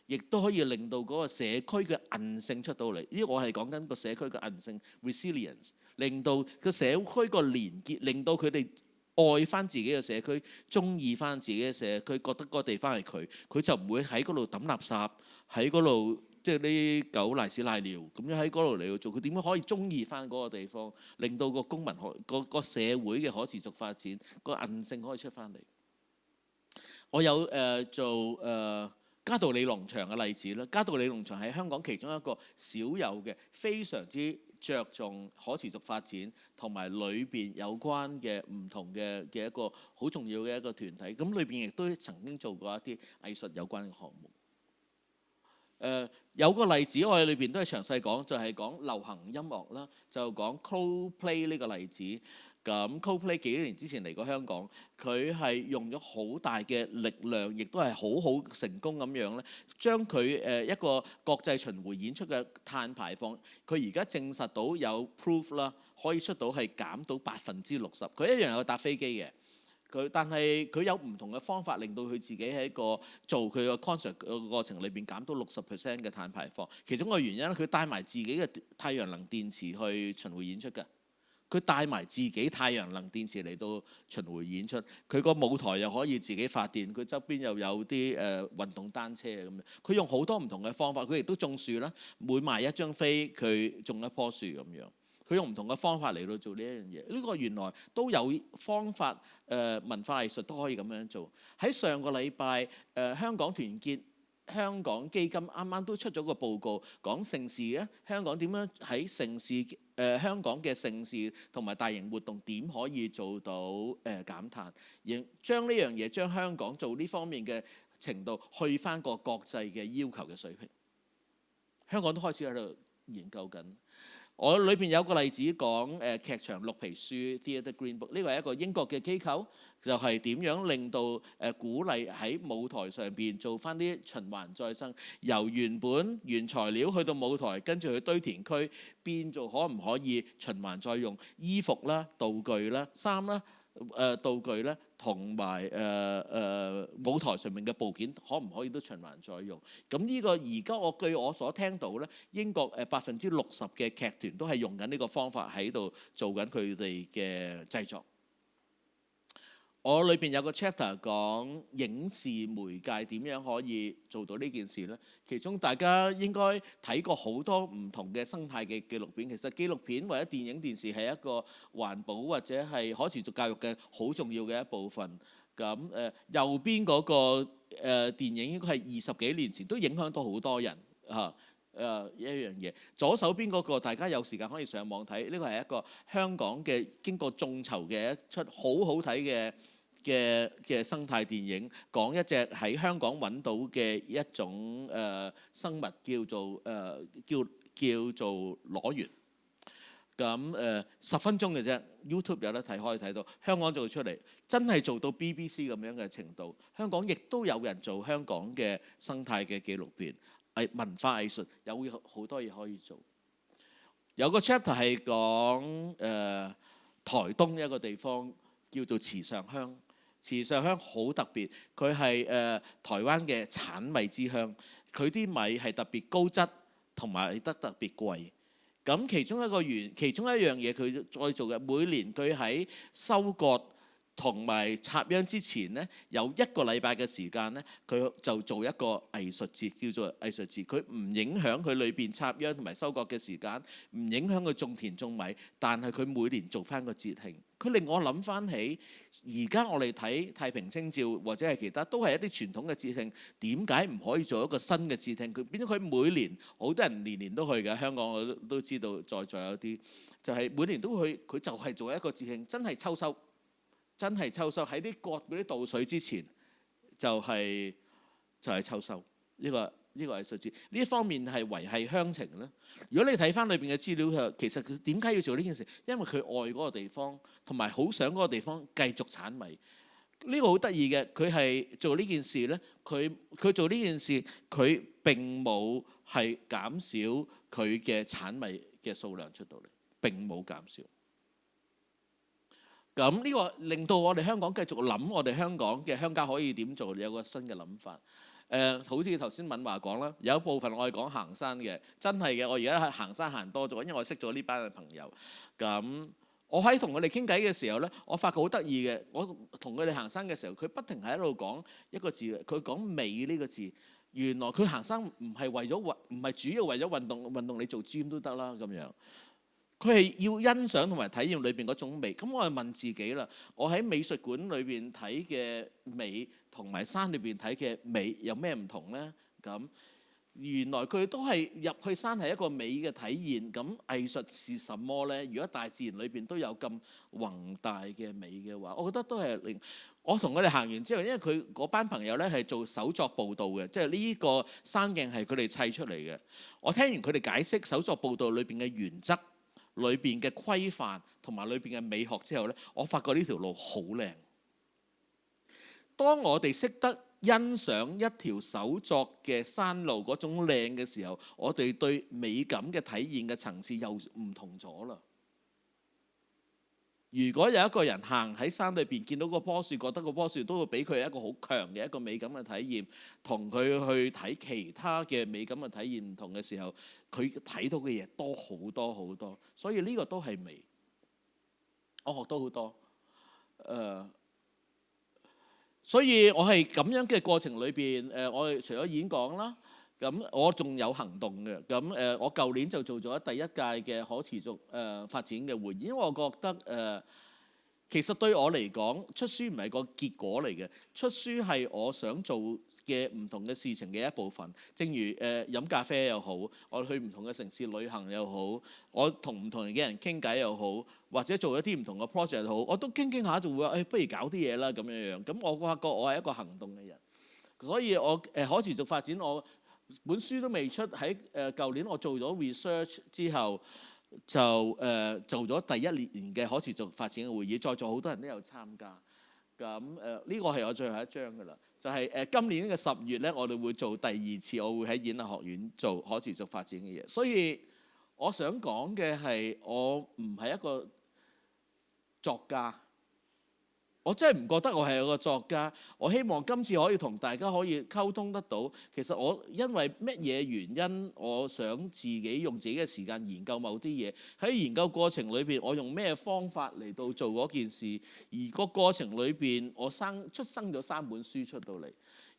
亦都可以令到嗰個社區嘅韌性出到嚟。呢個我係講緊個社區嘅韌性 resilience， 令到個社區個連結，令到佢哋愛翻自己嘅社區，中意翻自己嘅社區，覺得嗰個地方係佢就唔會喺嗰度抌垃圾，喺嗰度即係啲狗瀨屎瀨尿咁樣喺嗰度嚟去做。佢點樣可以中意翻嗰個地方，令到個公民個社會嘅可持續發展，個韌性可以出翻嚟。我有做嘉道理農場嘅例子啦。嘉道理農場係香港其中一個少有嘅非常之着重可持續發展同埋裏邊有關嘅唔同嘅一個好重要嘅一個團體。咁裏邊亦都曾經做過一啲藝術有關嘅項目。有個例子我喺裏邊都係詳細講，就係講流行音樂啦，就講 Coldplay 呢個例子。咁 Coldplay 幾年之前嚟過香港，佢係用咗好大嘅力量，亦都係好成功咁樣咧，將佢一個國際巡迴演出嘅碳排放，佢而家證實到有 proof 啦，可以出到係減到60%。佢一樣有搭飛機嘅，但係佢有唔同嘅方法，令到佢自己喺個做佢個 concert 嘅過程裏邊減到60% 嘅碳排放。其中個原因，佢帶埋自己嘅太陽能電池去巡迴演出嘅。佢帶埋自己太陽能電池嚟到巡迴演出，佢個舞台又可以自己發電，佢周邊又有啲運動單車咁樣。佢用好多唔同嘅方法，佢亦都種樹啦，每賣一張飛佢種一棵樹咁樣。佢用唔同嘅方法嚟到做呢一樣嘢。呢個原來都有方法，文化藝術都可以咁樣做。喺上個禮拜，香港團結香港基金啱啱都出咗個報告，講盛事咧，香港點樣喺盛事香港嘅盛事同埋大型活動點可以做到減碳，而將呢樣嘢將香港做呢方面嘅程度去翻個國際嘅要求嘅水平。香港都開始喺度研究緊。我裏邊有個例子講劇場綠皮書 Theatre Green Book， 呢個係一個英國嘅機構，就係點樣令到鼓勵喺舞台上邊做翻啲循環再生，由原本原材料去到舞台，跟住去堆填區變做可唔可以循環再用衣服啦、道具啦、衫啦，道具咧，同埋舞台上面嘅部件，可唔可以都循環再用？咁呢個而家據我所聽到咧，英國60%嘅劇團都係用緊呢個方法喺度做緊佢哋嘅製作。我裏邊有個 chapter 講影視媒介點樣可以做到呢件事呢？其中大家應該睇過好多唔同嘅生態嘅紀錄片。其實紀錄片或者電影電視係一個環保或者係可持續教育嘅好重要嘅一部分。咁右邊嗰個電影應該係20幾年前都影響到好多人嚇。一樣嘢，左手邊嗰個大家有時間可以上網睇，呢個係一個香港嘅經過眾籌嘅一出好好睇嘅生態電影，講一隻喺香港揾到嘅一種生物叫做裸螈。咁10分鐘嘅啫 ，YouTube 有得睇，可以睇到。香港做出嚟真係做到 BBC 咁樣嘅程度。香港亦都有人做香港嘅生態嘅紀錄片。文化藝術有好多嘢可以做。有個 chapter 係講台東一個地方叫做池上鄉。池上鄉好特別，佢係台灣嘅產米之鄉。佢啲米係特別高質，同埋得特別貴。咁其中一樣嘢佢再做嘅，每年佢喺收割同埋插秧之前呢，有1個禮拜嘅時間呢，佢就做一個藝術節，叫做藝術節。佢唔影響佢裏邊插秧同埋收割嘅時間，唔影響佢種田種米，但係佢每年做翻個節慶。佢令我諗翻起，而家我哋睇太平清醮或者係其他，都係一啲傳統嘅節慶。點解唔可以做一個新嘅節慶？佢變咗佢每年好多人年年都去嘅。香港我都知道，在有啲就係每年都去，佢就係做一個節慶，真係秋收。真係秋收喺啲割嗰啲稻穗之前，就係秋收。呢個藝術節呢一方面係維係鄉情咧。如果你睇翻裏邊嘅資料，其實佢點解要做呢件事？因為佢愛嗰個地方，同埋好想嗰個地方繼續產米。呢個好得意嘅，佢係做呢件事咧。佢做呢件事，佢並冇係減少佢嘅產米嘅數量出到嚟，並冇減少。咁呢個令到我哋香港繼續諗，我哋香港嘅鄉郊可以點做？有個新嘅諗法。好似頭先敏華講啦，有一部分我係講行山嘅，真係嘅。我而家係行山行多咗，因為我識咗呢班嘅朋友。咁我喺同佢哋傾偈嘅時候咧，我發覺好得意嘅。我同佢哋行山嘅時候，佢不停喺度講一個字，佢講美呢個字。原來佢行山唔係主要為咗運動你做 gym 都得啦咁樣。佢係要欣賞同埋體驗裏邊嗰種美。咁我係問自己啦，我喺美術館裏邊睇嘅美同埋山裏邊睇嘅美有咩唔同呢？咁原來佢都係入去山係一個美嘅體驗。咁藝術是什麼呢？如果大自然裏邊都有咁宏大嘅美嘅話，我覺得都係令我同佢哋行完之後，因為佢嗰班朋友咧係做手作步道嘅，即係呢個山徑係佢哋砌出嚟嘅。我聽完佢哋解釋手作步道裏邊嘅原則、裏邊嘅規範同埋裏邊嘅美學之後咧，我發覺呢條路好靚。當我哋識得欣賞一條手作嘅山路嗰種靚嘅時候，我哋對美感嘅體驗嘅層次又唔同咗啦。如果有一個人行喺山裏邊見到個棵樹，覺得個棵樹都會俾佢一個好強嘅一個美感嘅體驗，同佢去睇其他嘅美感嘅體驗唔同嘅時候，佢睇到嘅嘢多好多好多。所以呢個都係美。我學到好多。所以我係咁樣嘅過程裏邊，我哋除咗演講啦，咁我仲有行動嘅。咁我舊年就做咗第一屆嘅可持續發展嘅會議，因為我覺得其實對我嚟講，出書唔係個結果嚟嘅，出書係我想做嘅唔同嘅事情嘅一部分。正如飲咖啡又好，我去唔同嘅城市旅行又好，我同唔同嘅人傾偈又好，或者做一啲唔同嘅 project 又好，我都傾下就會話不如搞啲嘢啦咁樣樣。咁我發覺我係一個行動嘅人，所以我可持續發展，我本書都未出，喺舊年我做咗 research 之後，就做咗第一年嘅可持續發展嘅會議，在座好多人都有參加。咁呢個係我最後一章㗎啦，就係今年嘅10月咧，我哋會做第2次，我會喺演藝學院做可持續發展嘅嘢。所以我想講嘅係，我唔係一個作家，我真係唔覺得我係一個作家。我希望今次可以同大家可以溝通得到。其實我因為乜嘢原因，我想自己用自己嘅時間研究某啲嘢。喺研究過程裏邊，我用咩方法嚟到做嗰件事？而個過程裏邊，我出生咗3本書出到嚟。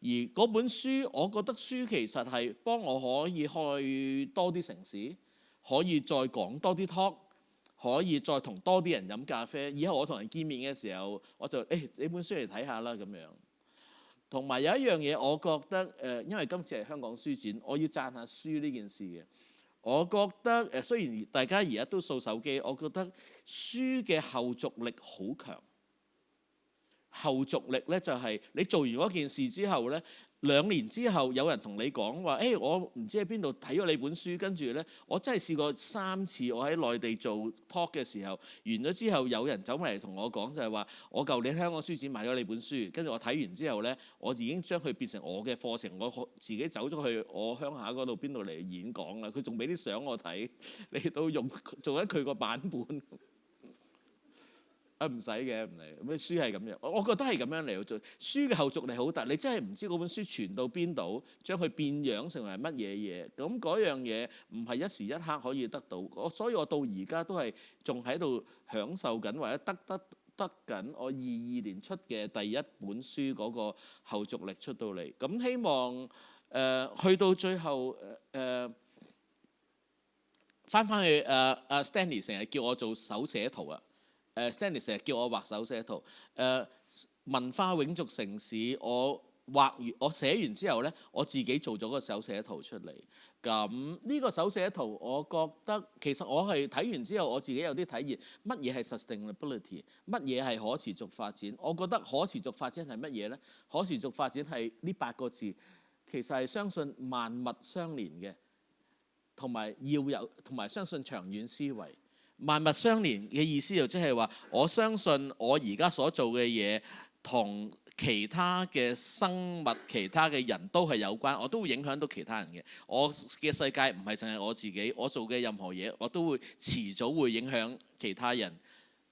而嗰本書，我覺得書其實係幫我可以去多啲城市，可以再講多啲 talk。可以再同多啲人飲咖啡，以後我同人見面嘅時候，我就你本書嚟睇下啦咁樣。同埋有一樣嘢，我覺得因為今次係香港書展，我要讚下書呢件事嘅。我覺得雖然大家而家都掃手機，我覺得書嘅後續力好強。後續力咧就係你做完嗰件事之後咧。2年之後，有人同你講話，我唔知喺邊度睇咗你本書，跟住呢，我真係試過3次，我喺內地做 talk 嘅時候，完咗之後，有人走埋嚟同我講，就係話，我舊年香港書展買咗你本書，跟住我睇完之後呢，我已經將佢變成我嘅課程，我自己走咗去我鄉下嗰度邊度嚟演講啦。佢仲俾啲相我睇，你都用做緊佢個版本。唔使嘅，唔嚟。咩書係咁樣，我覺得係咁樣嚟做。書嘅後續力好大，你真係唔知嗰本書傳到邊度，將佢變樣成為乜嘢嘢。咁嗰樣嘢唔係一時一刻可以得到。所以我到而家都係仲喺度享受緊，或者得緊我22年出嘅第一本書嗰個後續力出到嚟。咁希望去到最後翻去Stanley 成日叫我做手寫圖啊。Stanley 成日叫我畫手寫圖。文化永續城市，我寫完之後呢，我自己做咗個手寫圖出嚟。咁呢個手寫圖，我覺得其實我係睇完之後，我自己有啲體驗。乜嘢係 sustainability？ 乜嘢係可持續發展？我覺得可持續發展係乜嘢呢？可持續發展係呢8個字，其實係相信萬物相連嘅，同埋相信長遠思維。萬物相連嘅意思就即係話，我相信我而家所做嘅嘢同其他嘅生物、其他嘅人都係有關，我都會影響到其他人嘅。我嘅世界唔係淨係我自己，我做嘅任何嘢，我都會遲早會影響其他人。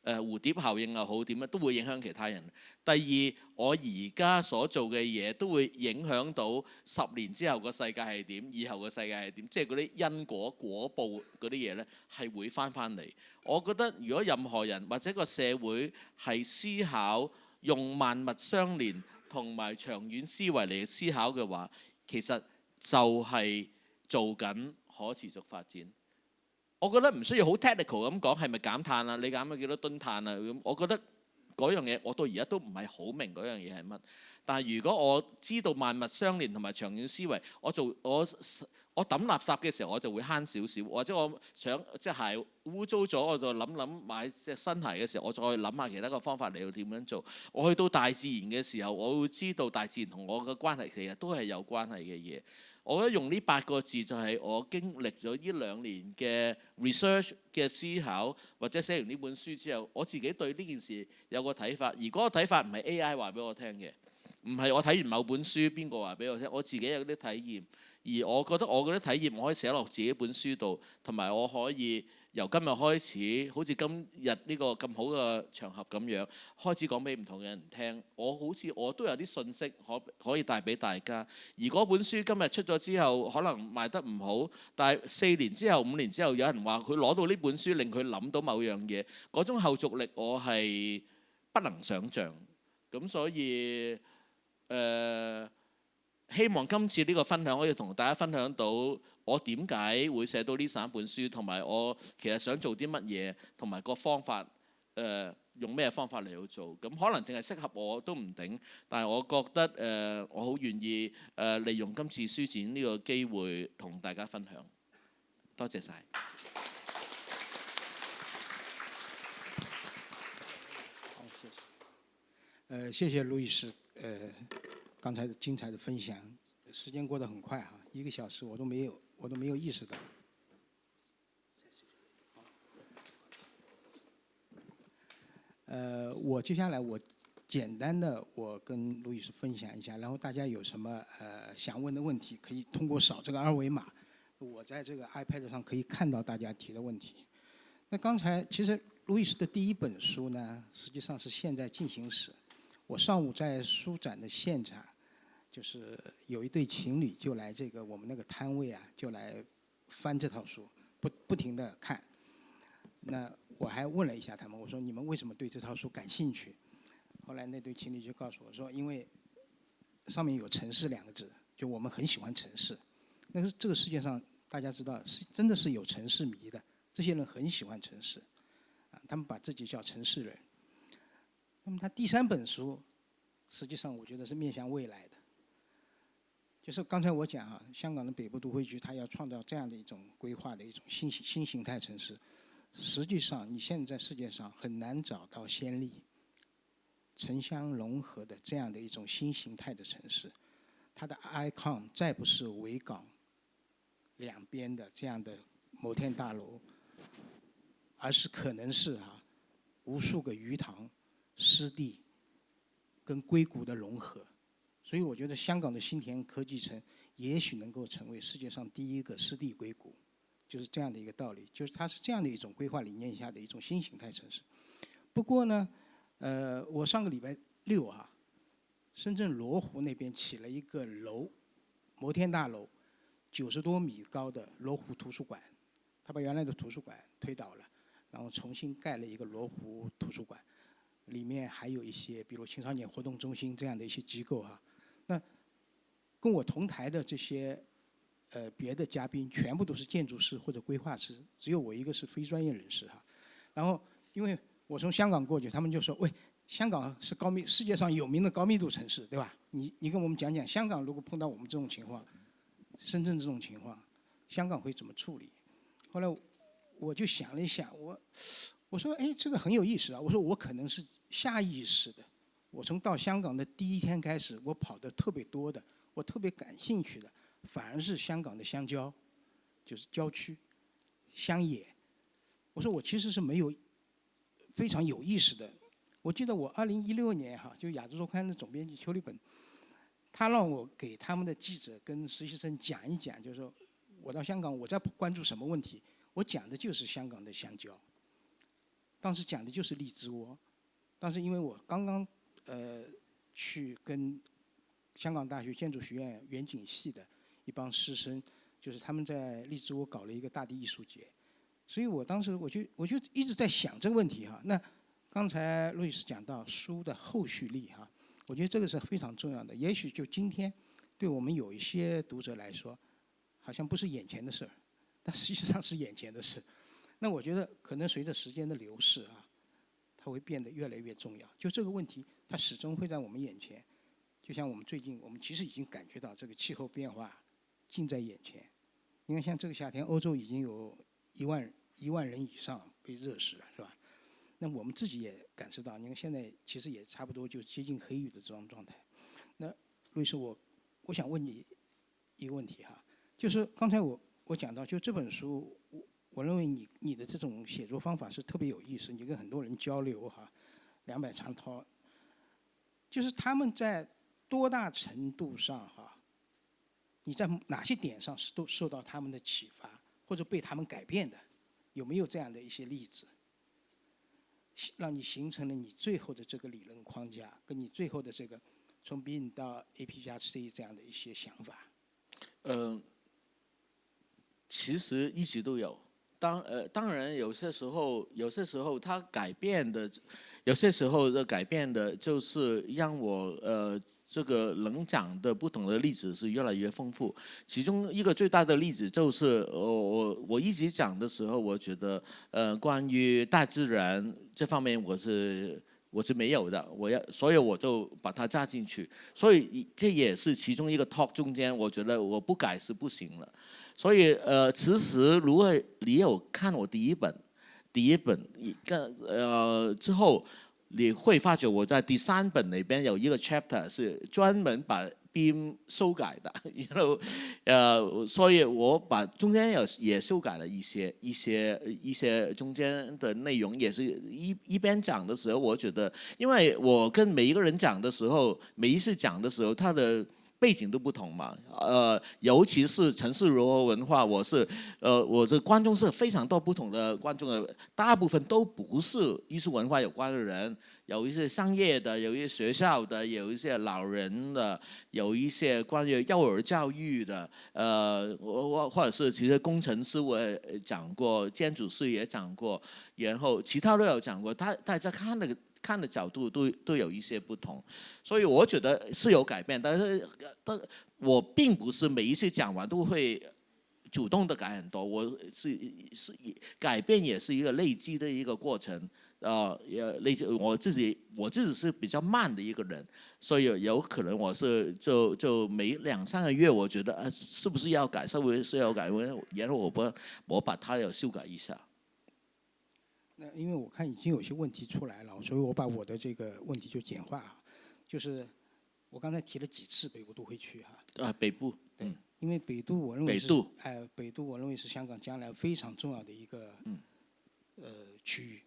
蝴蝶效應又好點樣，都會影響其他人。第二，我而家所做嘅嘢都會影響到10年之後個世界係點，以後個世界係點，即係嗰啲因果果報嗰啲嘢呢，係會翻嚟。我覺得如果任何人或者個社會係思考用萬物相連同埋長遠思維嚟思考嘅話，其實就係做緊可持續發展。我覺得唔需要好 technical 咁講，係咪減碳啊？你減咗幾多噸碳啊？咁我覺得嗰樣嘢，我到而家都唔係好明嗰樣嘢係乜。但係如果我知道萬物相連同埋長遠思維，我抌垃圾嘅時候，我就會慳少少，或者我想隻鞋污糟咗，我就諗買隻新鞋嘅時候，我再諗下其他個方法嚟到點樣做。我去到大自然嘅時候，我會知道大自然同我嘅關係其實都係有關係嘅嘢。我覺得用呢8個字就係我經歷咗呢2年嘅 research 嘅思考，或者寫完呢本書之後，我自己對呢件事有個睇法。而嗰個睇法唔係 AI 話俾我聽嘅，唔係我睇完某本書邊個話俾我聽，我自己有啲體驗。而我覺得我嗰啲體驗，我可以寫落自己本書度，同埋我可以由今日開始，好似今日呢個咁好嘅場合咁樣，開始講俾唔同嘅人聽。我都有啲信息可以帶俾大家。而嗰本書今日出咗之後，可能賣得唔好，但係4年之後、5年之後，有人話佢攞到呢本書，令佢諗到某樣嘢，嗰種後續力我係不能想像。咁所以希望今次呢個分享可以同大家分享到我點解會寫到呢3本書，同埋我其實想做啲乜嘢，同埋個方法用咩方法嚟去做。咁可能淨係適合我都唔定，但係我覺得我好願意利用今次書展呢個機會同大家分享。多謝晒。好，謝謝路易斯剛才精彩的分享。時間過得很快啊，1個小時我都沒有意識到。我接下來我簡單的我跟路易斯分享一下，然後大家有什麼想問的問題，可以通過掃這個二維碼，我在這個 iPad 上可以看到大家提的問題。那剛才其實路易斯的第1本書呢，實際上是現在進行時。我上午在书展的现场，就是有一对情侣就来这个我们那个摊位啊，就来翻这套书，不停地看。那我还问了一下他们，我说你们为什么对这套书感兴趣？后来那对情侣就告诉我说，因为上面有城市2个字，就我们很喜欢城市。那个这个世界上大家知道真的是有城市迷的，这些人很喜欢城市，他们把自己叫城市人。那么他第3本书，实际上我觉得是面向未来的，就是刚才我讲啊，香港的北部都会区，它要创造这样的一种规划的一种新形态城市。实际上，你现在世界上很难找到先例，城乡融合的这样的一种新形态的城市。它的 icon 再不是维港两边的这样的摩天大楼，而是可能是无数个鱼塘、湿地跟硅谷的融合。所以我觉得香港的新田科技城也许能够成为世界上第一个湿地硅谷，就是这样的一个道理，就是它是这样的一种规划理念下的一种新形态城市。不过呢，我上个礼拜6深圳罗湖那边起了一个楼，摩天大楼，90多米高的罗湖图书馆，他把原来的图书馆推倒了，然后重新盖了一个罗湖图书馆，里面还有一些比如青少年活动中心这样的一些机构那跟我同台的这些别的嘉宾全部都是建筑师或者规划师，只有我一个是非专业人士然后因为我从香港过去，他们就说：“喂，香港是世界上有名的高密度城市，对吧？你跟我们讲讲，香港如果碰到我们这种情况，深圳这种情况，香港会怎么处理？”后来我就想了一想，我说：“哎，这个很有意思啊！”我说我可能是下意识的，我从到香港的第1天开始，我跑得特别多的，我特别感兴趣的，反而是香港的乡郊，就是郊区、乡野。我说我其实是没有非常有意识的。我记得我2016年就《亚洲周刊》的总编辑邱立本，他让我给他们的记者跟实习生讲一讲，就是说我到香港我在关注什么问题，我讲的就是香港的乡郊。当时讲的就是荔枝窝，当时因为我刚刚去跟香港大学建筑学院园景系的一帮师生，就是他们在荔枝窝搞了一个大地艺术节，所以我当时我就一直在想这个问题那刚才路易斯讲到书的后续力我觉得这个是非常重要的。也许就今天对我们有一些读者来说，好像不是眼前的事儿，但实际上是眼前的事。那我觉得可能随着时间的流逝它会变得越来越重要。就这个问题，它始终会在我们眼前。就像我们最近，我们其实已经感觉到这个气候变化近在眼前。你看，像这个夏天，欧洲已经有1万人以上被热死了，是吧？那我们自己也感受到，你看现在其实也差不多就接近黑雨的这种状态。那路易斯，我想问你一个问题就是刚才我讲到，就这本书，我认为你的这种写作方法是特别有意思，你跟很多人交流200长涛，就是他们在多大程度上你在哪些点上是都受到他们的启发，或者被他们改变的？有没有这样的一些例子，让你形成了你最后的这个理论框架，跟你最后的这个从 B 到 AP+C 这样的一些想法？其实一直都有。当然有些时候它改变的，有些时候的改变的就是让我这个能讲的不同的例子是越来越丰富。其中一个最大的例子就是我一直讲的时候，我觉得关于大自然这方面我是没有的，所以我就把它加进去。所以这也是其中一个 talk 中间，我觉得我不改是不行了。所以其实如果你有看我第一本之后，你会发觉我在第3本里边有一个 chapter 是专门把 beam 修改的，所以我把中间也修改了一些中间的内容，也是一边讲的时候，我觉得，因为我跟每一个人讲的时候，每一次讲的时候，他的背景都不同嘛，尤其是城市如何文化，我这观众是非常多不同的观众的，大部分都不是艺术文化有关的人，有一些商业的，有一些学校的，有一些老人的，有一些关于幼儿教育的，或者是其实工程师我也讲过，建筑师也讲过，然后其他都有讲过，大家看的角度都有一些不同，所以我觉得是有改变，但我并不是每一次讲完都会主动的改很多，是改变也是一个累积的一个过程，累积我自己是比较慢的一个人，所以有可能我是就每2-3個月，我覺得是不是要改，是不是要改，然後我把它要修改一下。那因为我看已经有些问题出来了，所以我把我的这个问题就简化，就是我刚才提了几次北部都会区哈。北部。对，因为北都我认为是北都我认为是香港将来非常重要的一个区域。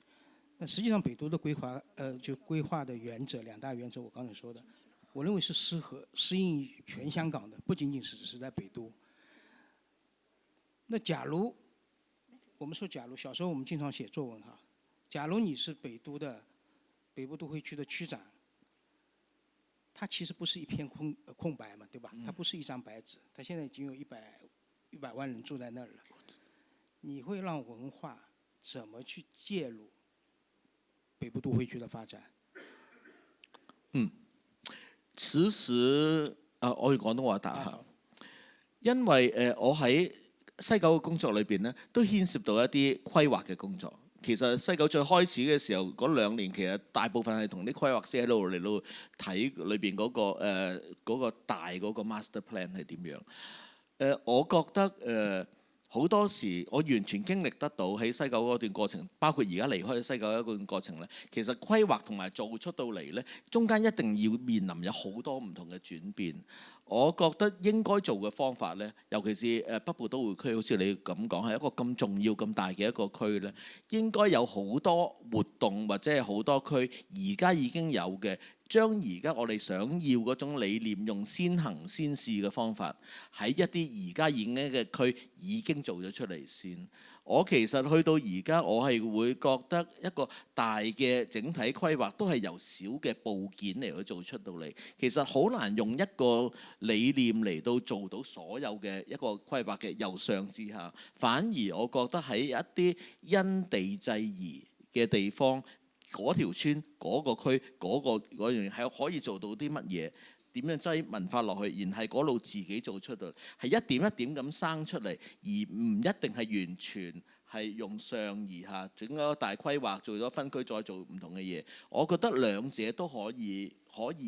那实际上北都的规划的原则2大原则，我刚才说的，我认为是适应于全香港的，不仅仅是只是在北都。那假如我们说，假如小时候我们经常写作文哈，假如你是北都的北部都会区的区长，它其实不是一片空白嘛，对吧？它不是一张白纸，它现在已经有100万人住在那儿了。你会让文化怎麼去介入北部都會區的發展？此時我要廣東話答下，因為我喺西九嘅工作裏邊咧，都牽涉到一啲規劃嘅工作。其實西九最開始嘅時候嗰2年，其實大部分係同啲規劃師喺度嚟到睇裏邊嗰個大嗰個 master plan 係點樣。我覺得好多時我完全經歷得到喺西九嗰段過程，包括而家離開西九嗰段過程咧，其實規劃同埋做出到嚟咧，中間一定要面臨有好多唔同嘅轉變。我覺得應該做嘅方法咧，尤其是北部都會區，好似你咁講，係一個咁重要咁大嘅一個區咧，應該有好多活動或者係好多區而家已經有嘅，將而家我哋想要嗰種理念，用先行先試嘅方法，喺一啲而家已經嘅區已經做咗出嚟先。我其實去到而家，我係會覺得一個大嘅整體規劃都係由小嘅部件嚟去做出到嚟。其實好難用一個理念嚟到做到所有嘅一個規劃嘅由上至下。反而我覺得喺一啲因地制宜嘅地方，嗰條村、嗰個區、嗰樣係可以做到啲乜嘢？點樣擠文化落去，然係嗰度自己做出到，係一點一點咁生出嚟，而唔一定係完全係用上而下整一個大規劃，做咗分區再做唔同嘅嘢。我覺得兩者都可以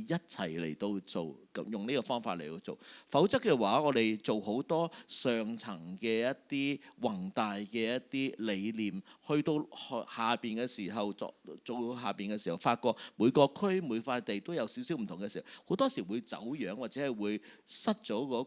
一齊嚟到做，用呢個方法嚟到做。否則嘅話，我哋做好多上層嘅一啲宏大嘅一啲理念，去到下邊嘅時候做到下邊嘅時候，發覺每個區每塊地都有少少唔同嘅時候，好多時會走樣或者係會失咗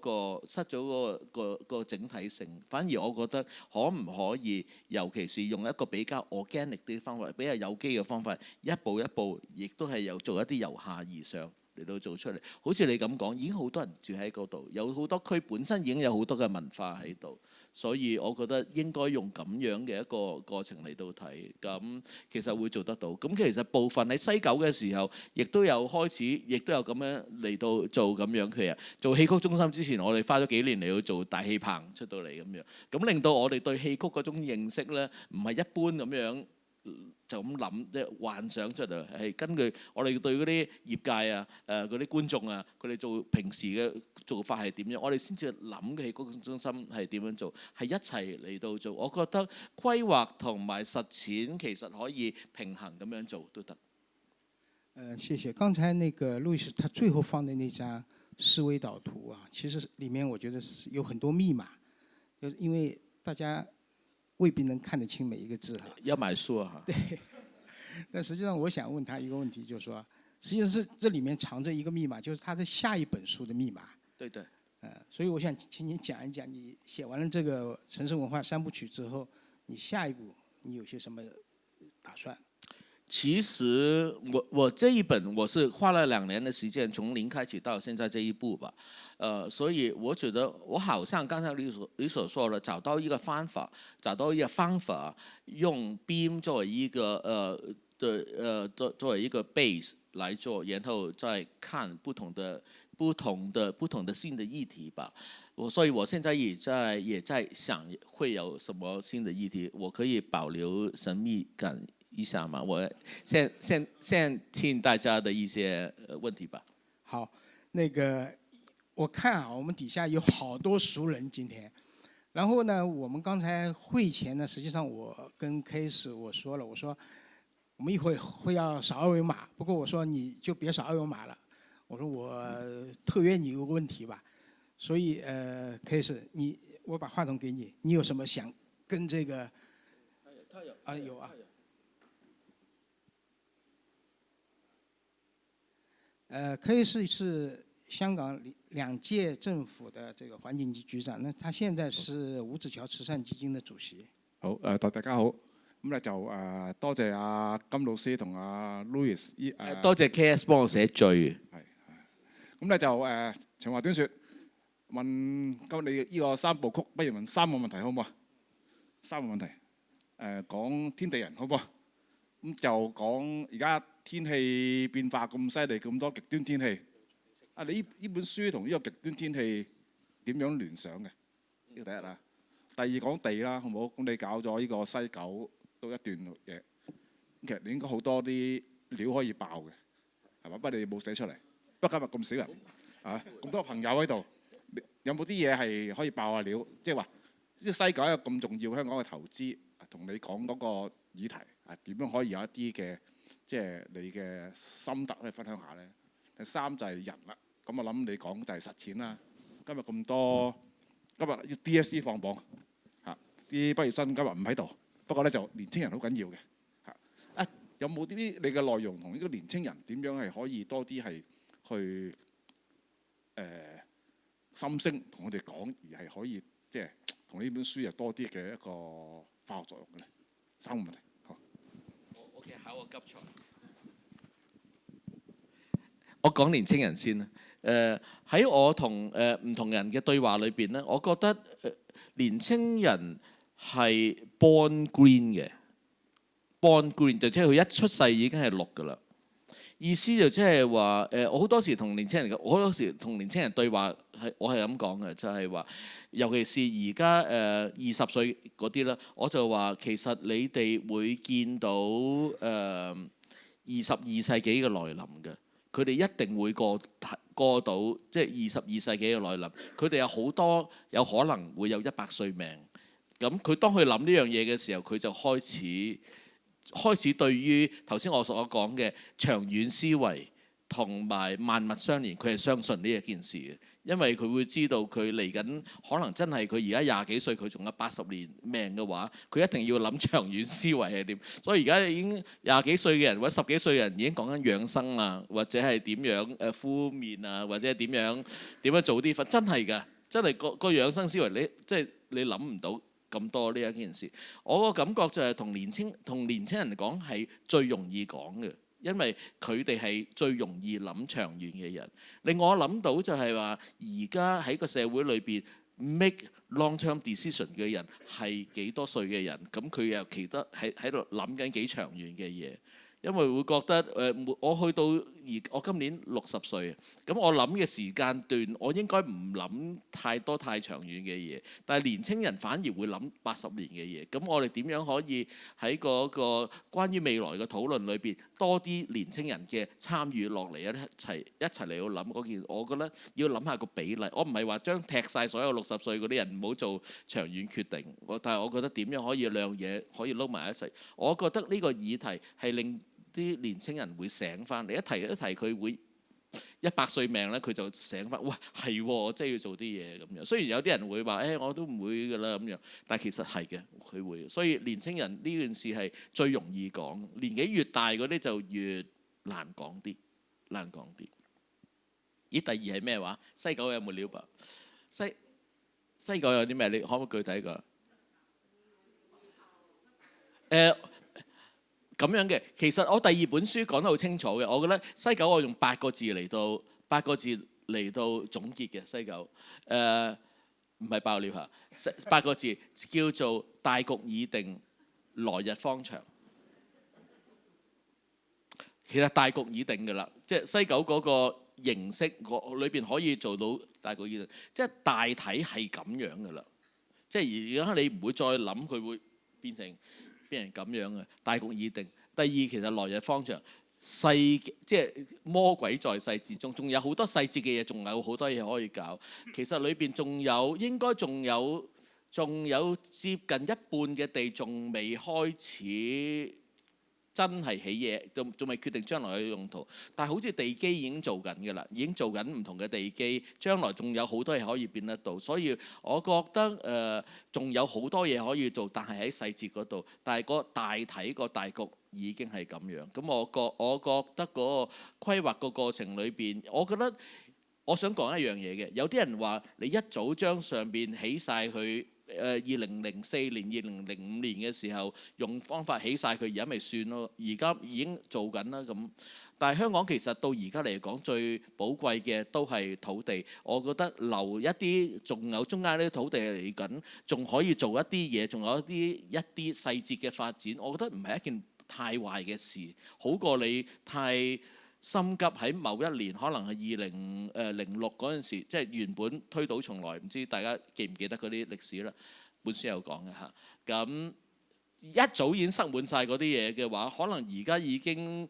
個整體性。反而我覺得可唔可以，尤其是用一個比較 organic 啲方法，比較有機嘅方法，一步一步，亦都係有做一啲由下而上嚟到做出嚟。好似你咁講，已經好多人住喺嗰度，有好多區本身已經有好多嘅文化喺度，所以我覺得應該用咁樣嘅一個過程嚟到睇，咁其實會做得到。咁其實部分喺西九嘅時候，亦都有開始，亦都有咁樣嚟到做咁樣。其實做戲曲中心之前，我哋花咗幾年嚟到做大戲棚出到嚟咁樣，咁令到我哋對戲曲嗰種認識咧，唔係一般咁樣。就咁諗，即係幻想出嚟，係根據我哋對嗰啲業界啊、嗰啲觀眾啊，佢哋做平時嘅做法係點樣，我哋先至諗嘅戲曲中心係點樣做，係一齊嚟到做。我覺得規劃同埋實踐其實可以平衡咁樣做都得。謝謝。剛才那個路易斯他最後放的那張思維導圖啊，其實裡面我覺得是有很多密碼，就是因為大家未必能看得清每一個字哈。要買書啊！對。但實際上，我想問他一個問題，就是說，實際上是這裡面藏着一個密碼，就是他的下一本書的密碼。對對。所以我想請你講一講，你寫完了這個城市文化三部曲之後，你下一步你有些什麼打算？其實我這一本我是花了2年的時間，從零開始到現在這一步吧。所以我覺得我好像剛才你所說的，找到一個方法，用 Beam 作為一個作為一個 base 來做，然後再看不同的新的議題吧。所以我現在也在想會有什麼新的議題，我可以保留神秘感一下嘛？我先聽大家的一些問題吧。好，那個我看啊，我們底下有好多熟人今天。然後呢，我們剛才會前呢，實際上我跟 Case 我說了，我說我們一會要掃二維碼，不過我說你就別掃二維碼了，我說我特約你一個問題吧。所以Case 我把話筒給你，你有什麼想跟這個？有啊。Case 是香港2屆政府的這個環境局局長，那他現在是五指橋慈善基金的主席。好，大家好，咁咧就多謝阿金老師同阿 Louis 多謝 KS 幫我寫序。係，咁咧就長話短説，問今你呢個3部曲，不如問3個問題好唔好啊？3個問題，講天地人好唔好？咁就講而家天氣變化咁犀利，咁多極端天氣。你呢本書同呢個極端天氣點樣聯想嘅？呢個第一啦。第二講地啦，好唔好？咁你搞咗呢個西九都一段嘢，其實你應該好多啲料可以爆嘅，係嘛？不過你冇寫出嚟。不過今日咁少人，咁多朋友喺度，有冇啲嘢係可以爆下料？即係話，即係西九一個咁重要香港嘅投資，同你講嗰個議題，點樣可以有一啲嘅，即係你嘅心得可以分享下咧？第3就係人啦，咁我諗你講就係實踐啦。今日咁多，今日要 DSE 放榜，啲畢業生今日唔喺度，不過咧就年青人好緊要嘅，有冇啲你嘅內容同呢個年青人點樣係可以多啲係去心聲同我哋講，而係可以即係同呢本書有多啲嘅一個化學作用嘅咧？3個問題。好。OK， 考我急才。我講年青人先啦。喺我同唔同人嘅對話裏邊咧，我覺得年青人係 born green 嘅，born green 就即係佢一出世已經係綠㗎啦。意思就即係話我好多時同年青人對話我係咁講嘅，就係話，尤其是而家20歲嗰啲啦，我就話其實你哋會見到22世紀嘅來臨嘅。佢哋一定會過到即係22世紀嘅來臨。佢哋有好多有可能會有100歲命。咁佢當佢諗呢樣嘢嘅時候，佢就開始對於頭先我所講嘅長遠思維同埋萬物相連，佢係相信呢一件事嘅。因為佢會知道佢嚟緊可能真係佢而家20幾歲，佢仲有80年命嘅話，佢一定要諗長遠思維係點。所以而家已經20幾歲嘅人或者10幾歲嘅人已經講緊養生啊，或者係點樣敷面啊，或者點樣做啲真係㗎，真係個養生思維你諗唔到咁多呢一件事。我個感覺就係同年青人講係最容易講嘅。因為佢哋係最容易諗長遠嘅人。另外我諗到就係話，而家喺個社會裏邊 make long-term decision 嘅人係幾多歲嘅人？咁佢又其他喺度諗緊幾長遠嘅嘢。因為會覺得我去到我今年60歲，咁我諗嘅時間段，我應該唔諗太多太長遠嘅嘢。但係年青人反而會諗80年嘅嘢。咁我哋點樣可以喺嗰個關於未來嘅討論裏邊多啲年青人嘅參與落嚟，一齊嚟去諗嗰件？我覺得要諗下個比例。我唔係話將踢晒所有60歲嗰啲人唔好做長遠決定，但係我覺得點樣可以兩嘢可以撈埋一齊？我覺得呢個議題係令啲年青人會醒翻嚟，一提佢會100歲命咧，佢就醒翻。哇，係喎，真係要做啲嘢咁樣。雖然有啲人會話，我都唔會㗎啦咁樣，但係其實係嘅，佢會。所以年青人呢件事係最容易講，年紀越大嗰啲就越難講啲。咦，第二係咩話？西九有冇料吧？西九有啲咩？你可唔可以具體講？咁樣嘅。其實我第二本書講得好清楚嘅，我覺得西九我用8個字嚟到總結嘅西九，唔係爆料嚇，8個字叫做大局已定，來日方長。其實大局已定㗎啦，即係西九嗰個形式，裏邊可以做到大局已定，即係大體係咁樣㗎啦。即係而家你唔會再諗佢會變成咁樣嘅，大局已定。第二，其實來日方長，即係魔鬼在細節中，仲有好多細節嘅嘢，仲有好多嘢可以搞。其實裏邊應該仲有接近一半嘅地仲未開始真係起嘢，仲未決定將來嘅用途。但係好似地基已經做緊㗎啦，已經做緊唔同嘅地基，將來仲有好多嘢可以變得到。所以我覺得仲有好多嘢可以做，但係喺細節嗰度。但係個大體個大局已經係咁樣。咁我覺得嗰個規劃個過程裏邊，我想講一樣嘢嘅。有啲人話你一早將上邊起晒佢。2004年、2005年嘅時候用方法起晒佢，而家咪算咯。而家已經做緊啦咁。但係香港其實到而家嚟講，最寶貴嘅都係土地。我覺得留一啲，仲有中間啲土地嚟緊，仲可以做一啲嘢，仲有一啲細節嘅發展。我覺得唔係一件太壞嘅事，好過你太心急喺某一年，可能係2006嗰陣時，即係原本推倒重來，唔知大家記唔記得嗰啲歷史啦？本書有講嘅嚇。咁一早已經塞滿晒嗰啲嘢嘅話，可能而家已經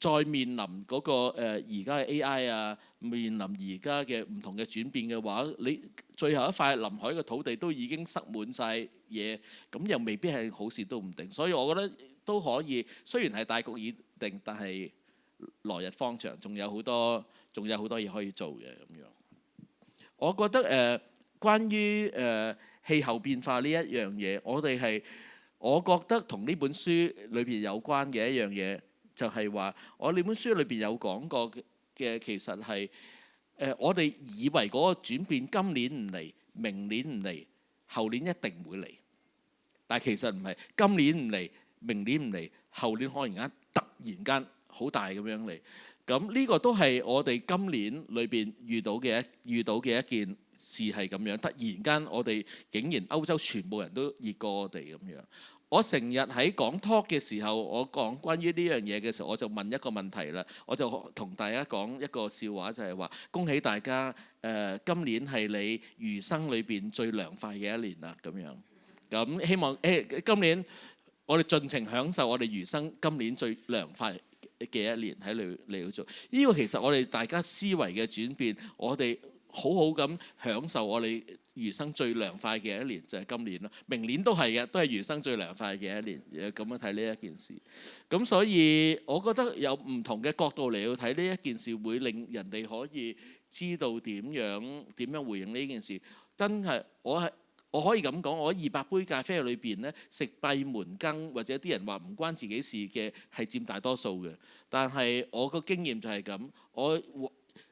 再面臨嗰個而家嘅 AI 啊，面臨而家嘅唔同嘅轉變嘅話，你最後一塊臨海嘅土地都已經塞滿晒嘢，咁又未必係好事都唔定。所以我覺得都可以，雖然係大局已定，但係來日方長，仲有好多嘢可以做嘅咁樣。我覺得關於氣候變化呢一樣嘢，我覺得同呢本書裏邊有關嘅一樣嘢，就係話我呢本書裏邊有講過嘅，其實係我哋以為嗰個轉變今年唔嚟，明年唔嚟，後年一定會嚟，但係其實唔係，今年唔嚟，明年唔嚟，後年可能間突然間好大咁樣嚟。咁呢個都係我哋今年裏邊遇到嘅一件事係咁樣。突然間我哋竟然歐洲全部人都熱過我哋咁樣。我成日喺講 talk 嘅時候，我講關於呢樣嘢嘅時候，我就問一個問題啦。我就同大家講一個笑話，就係話恭喜大家今年係你餘生裏邊最涼快嘅一年啦咁樣。咁希望今年我哋盡情享受我哋餘生今年最涼快嘅一年喺嚟到做。呢個其實我哋大家思維嘅轉變，我哋好好咁享受我哋餘生最涼快嘅一年，就係今年咯。明年都係嘅，都係餘生最涼快嘅一年。咁樣睇呢一件事，咁所以我覺得有唔同嘅角度嚟到睇呢一件事，會令人哋可以知道點樣回應呢件事。真係我可以咁講，我200杯咖啡裏邊咧，食閉門羹或者啲人話唔關自己事嘅係佔大多數嘅。但係我個經驗就係咁，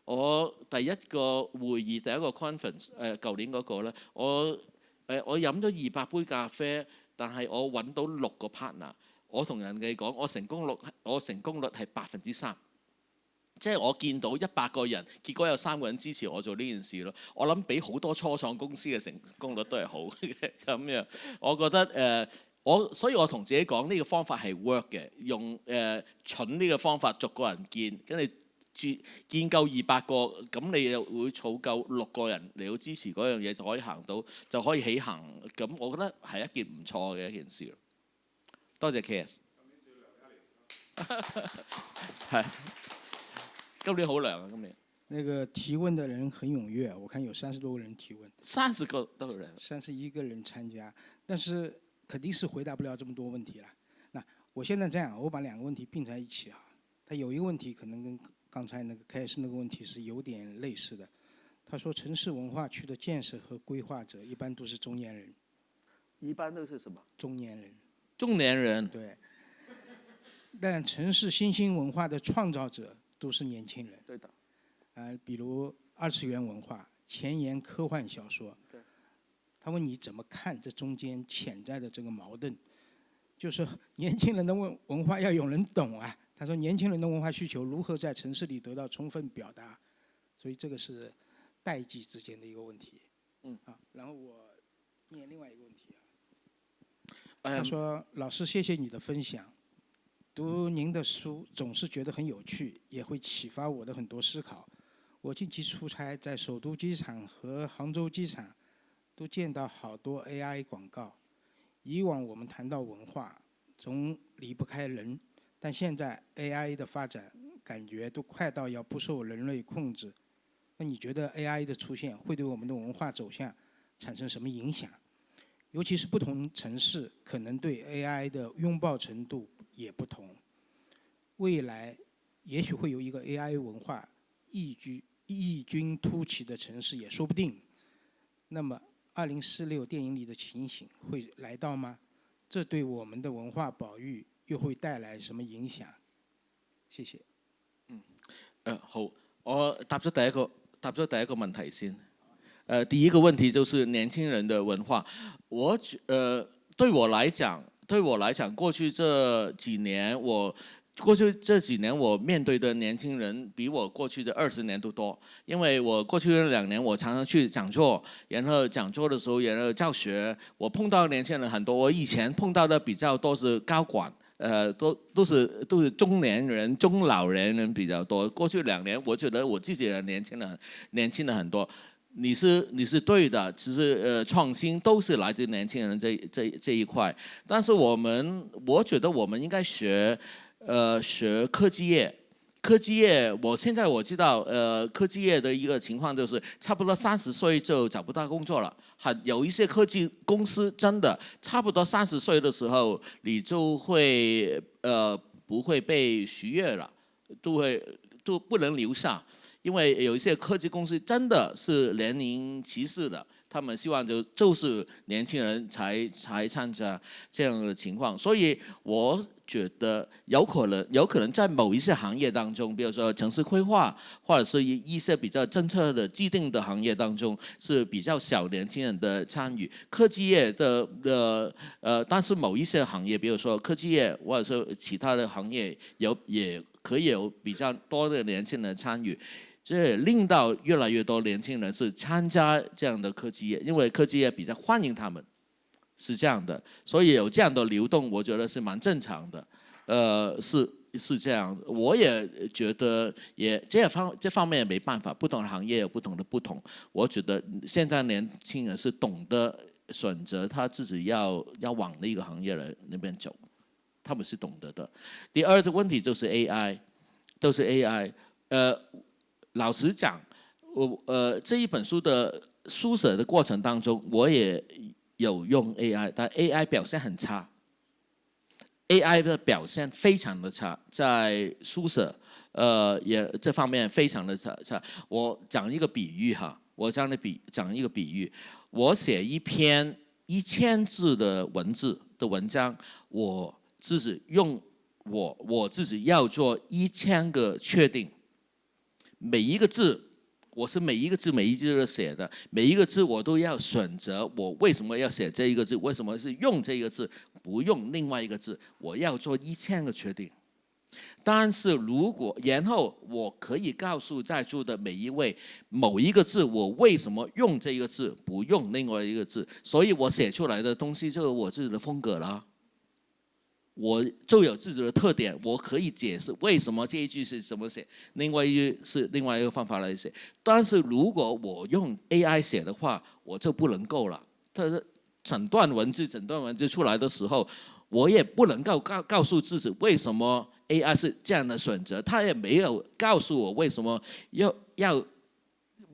我第一個會議第一個 conference 舊年嗰個咧，我飲咗200杯咖啡，但係我揾到6個 partner。我同人哋講，我成功率係3%。即係我見到100個人，結果有3個人支持我做呢件事咯。我諗比好多初創公司嘅成功率都係好嘅咁樣。我覺得所以我同自己講呢個方法係 work 嘅，用蠢呢個方法逐個人見，跟住見夠200個，咁你又會儲夠6個人嚟到支持嗰樣嘢，就可以行到，就可以起行。咁我覺得係一件唔錯嘅一件事。多謝 KS。係。今年好涼啊！今年那個提問的人很踴躍，我看有30多個人提問，30個都人，31個人參加，但是肯定是回答不了這麼多問題了。那我現在這樣，我把2個問題並在一起啊。他有一個問題可能跟剛才那個開始那個問題是有點類似的。他說城市文化區的建設和規劃者一般都是中年人。一般都是什麼？中年人。中年人。對。但城市新興文化的創造者都是年輕人。對的。比如二次元文化、前沿科幻小說。對。他問你怎麼看這中間潛在的這個矛盾？就是年轻人的文化要有人懂啊。他说年轻人的文化需求如何在城市里得到充分表达，所以这个是代际之间的一个问题。然后我念另外一个问题他说老师谢谢你的分享，读您的书总是觉得很有趣，也会启发我的很多思考。我近期出差，在首都机场和杭州机场都见到好多 AI 广告。以往我们谈到文化总离不开人，但现在 AI 的发展感觉都快到要不受人类控制。那你觉得 AI 的出现会对我们的文化走向产生什么影响？尤其是不同城市可能对 AI 的拥抱程度也不同。未来也许会有一个 AI 文化异军突起的城市也说不定。那么2046电影里的情形会来到吗？这对我们的文化保育又會帶來什麼影響？謝謝。好，我答咗第一個問題先。第一個問題就是年輕人的文化。對我來講，過去這幾年我面對的年輕人比我過去的20年都多，因為我過去的2年我常常去講座，然後講座的時候然後教學，我碰到年輕人很多。我以前碰到的比較多是高管，都是中年人、中老人比較多。過去2年我覺得我自己的年輕的很多。你是對的，其實創新都是來自年輕人這一塊，但是我覺得我們應該學科技業。我知道科技業的一個情況就是差不多30歲就找不到工作了。有一些科技公司真的差不多30歲的時候，你就會不會被取悅了，都不能留下。因為有一些科技公司真的是年齡歧視的，他們希望就是年輕人才參加這樣的情況，所以我覺得有可能在某一些行業當中，比如說城市規劃，或者是一些比較政策的既定的行業當中，是比較小年輕人的參與。科技業但是某一些行業，比如說科技業或者是其他的行業也可以有比較多的年輕人參與。這令到越來越多年輕人是參加這樣的科技業，因為科技業比較歡迎他們，是這樣的，所以有這樣的流動，我覺得是蠻正常的。是這樣，我也覺得這方面也沒辦法，不同的行業有不同的不同。我覺得現在年輕人是懂得選擇他自己要往那個行業那邊走，他們是懂得的。第二個問題就是 AI， 都是 AI。老實講，這一本書的書寫的過程當中，我也有用 AI， 但 AI 表現很差 ，AI 的表現非常的差，在書寫也這方面非常的差。我講一個比喻哈，講一個比喻，我寫一篇1000字的文章，我自己要做1000個確定。每一個字，我是每一個字都寫的，每一個字我都要選擇，我為什麼要寫這一個字，為什麼是用這個字，不用另外一個字，我要做1000個決定。但是然後我可以告訴在座的每一位，某一個字我為什麼用這個字，不用另外一個字，所以我寫出來的東西就是我自己的風格啦。我就有自己的特點，我可以解釋為什麼這一句是怎麼寫，另外一句是另外一個方法來寫。但是如果我用 AI 寫的話，我就不能夠了。它整段文字出來的時候，我也不能夠告訴自己為什麼 AI 是這樣的選擇，它也沒有告訴我為什麼要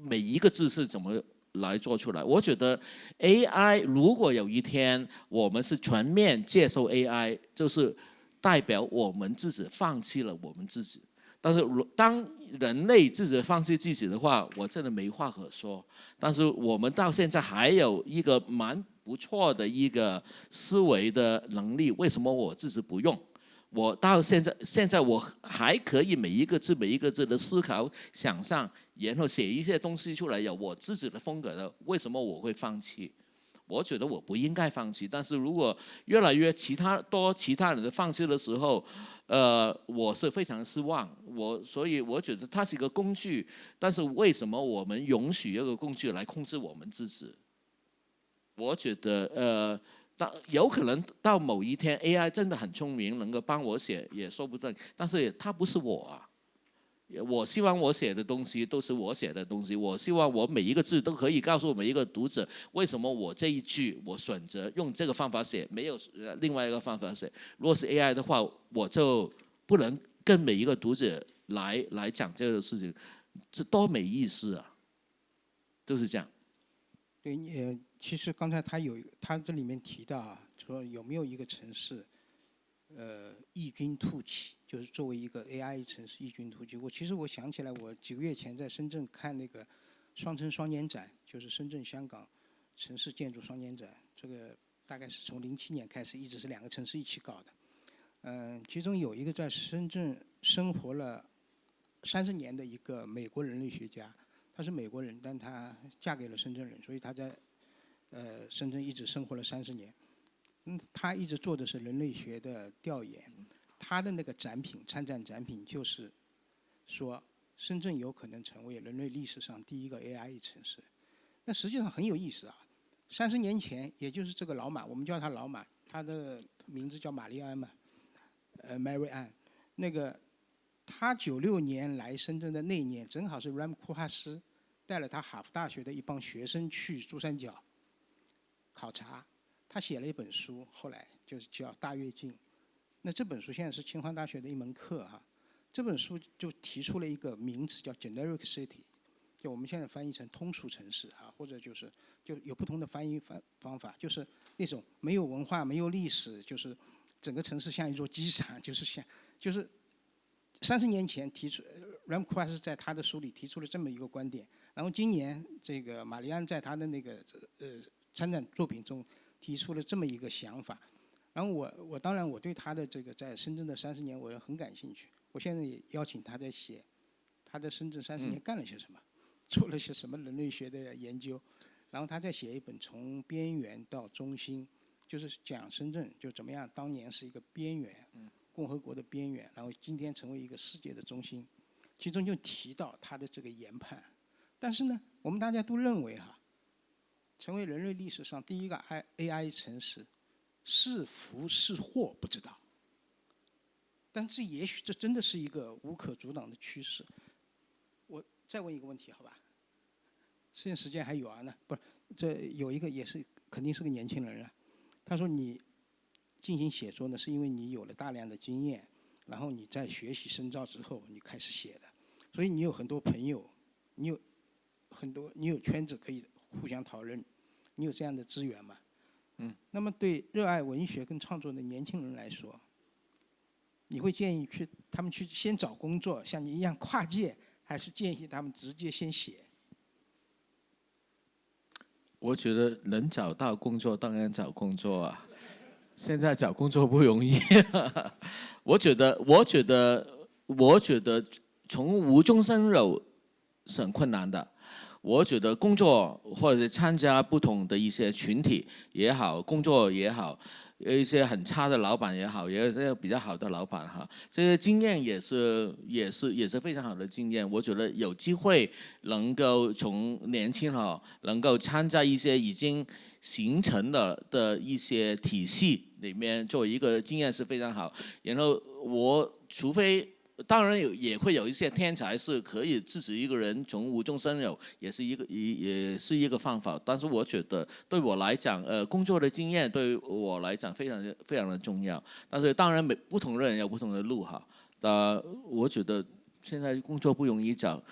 每一個字是怎麼來做出來。我覺得 AI 如果有一天我們是全面接受 AI， 就是代表我們自己放棄了我們自己。但是當人類自己放棄自己的話，我真的沒話可說。但是我們到現在還有一個蠻不錯的一個思維的能力，為什麼我自己不用？我到現在我還可以每一個字的思考想象，然後寫一些東西出來，有我自己的風格的，為什麼我會放棄？我觉得我不应该放弃。但是如果越来越其他人的放弃的时候，我是非常失望。所以我觉得它是一个工具，但是为什么我们允许这个工具来控制我们自己？我觉得有可能到某一天 AI 真的很聪明，能够帮我写也说不定，但是它不是我啊。我希望我写的东西都是我写的东西，我希望我每一个字都可以告诉每一个读者为什么我这一句我选择用这个方法写，没有另外一个方法写。如果是 AI 的话，我就不能跟每一个读者来讲这个事情，这多没意思啊！就是这样。对，其实刚才他这里面提到啊，说有没有一个城市，异军突起，就是作为一个 AI 城市异军突起。其实我想起来，我几个月前在深圳看那个双城双年展，就是深圳香港城市建筑双年展，这个大概是从07年开始，一直是2个城市一起搞的。其中有一个在深圳生活了30年的一个美国人类学家，他是美国人，但他嫁给了深圳人，所以他在深圳一直生活了30年。他一直做的是人类学的调研，他的那个参展展品就是说深圳有可能成为人类历史上第一个 AI 城市。那实际上很有意思啊，30年前，也就是这个老马，我们叫他老马，他的名字叫玛丽安嘛，Mary Ann。那个他96年来深圳的那一年，正好是 Ram 库哈斯带了他哈佛大学的一帮学生去珠三角考察。他写了一本书，后来就是叫《大跃进》。那这本书现在是清华大学的一门课啊。这本书就提出了一个名词叫 generic city， 就我们现在翻译成通俗城市啊，或者就有不同的翻译方法，就是那种没有文化、没有历史，就是整个城市像一座机场，就是30年前提出 Ram Dass 是在他的书里提出了这么一个观点，然后今年这个玛丽安在他的那个参展作品中提出了这么一个想法，然后我当然我对他的这个在深圳的30年我很感兴趣，我现在也邀请他在写他在深圳30年干了些什么，做了些什么人类学的研究，然后他再写一本从边缘到中心，就是讲深圳就怎么样当年是一个边缘共和国的边缘，然后今天成为一个世界的中心，其中就提到他的这个研判。但是呢，我们大家都认为成为人类历史上第一个 AI 城市，是福是祸不知道。但这也许这真的是一个无可阻挡的趋势。我再问一个问题，好吧？剩下时间还有啊？不是，这有一个也是肯定是个年轻人了。他说你进行写作呢，是因为你有了大量的经验，然后你在学习深造之后，你开始写的，所以你有很多朋友，你有圈子可以互相讨论，你有这样的资源吗？那么对热爱文学跟创作的年轻人来说，你会建议他们去先找工作，像你一样跨界，还是建议他们直接先写？我觉得能找到工作当然找工作啊，现在找工作不容易。我觉得从无中生有是很困难的。我觉得工作或者参加不同的一些群体也好，工作也好，有一些很差的老板也好，也有一些比较好的老板哈，这些经验也是非常好的经验。我觉得有机会能够从年轻能够参加一些已经形成了的一些体系里面做一个经验是非常好。然后除非。当然也会有一些天才是可以自己一个人从无中生有，也是一个方法。但是我觉得对我来讲，工作的经验对我来讲非常非常的重要。但是当然不同的人有不同的路哈。我觉得现在工作不容易找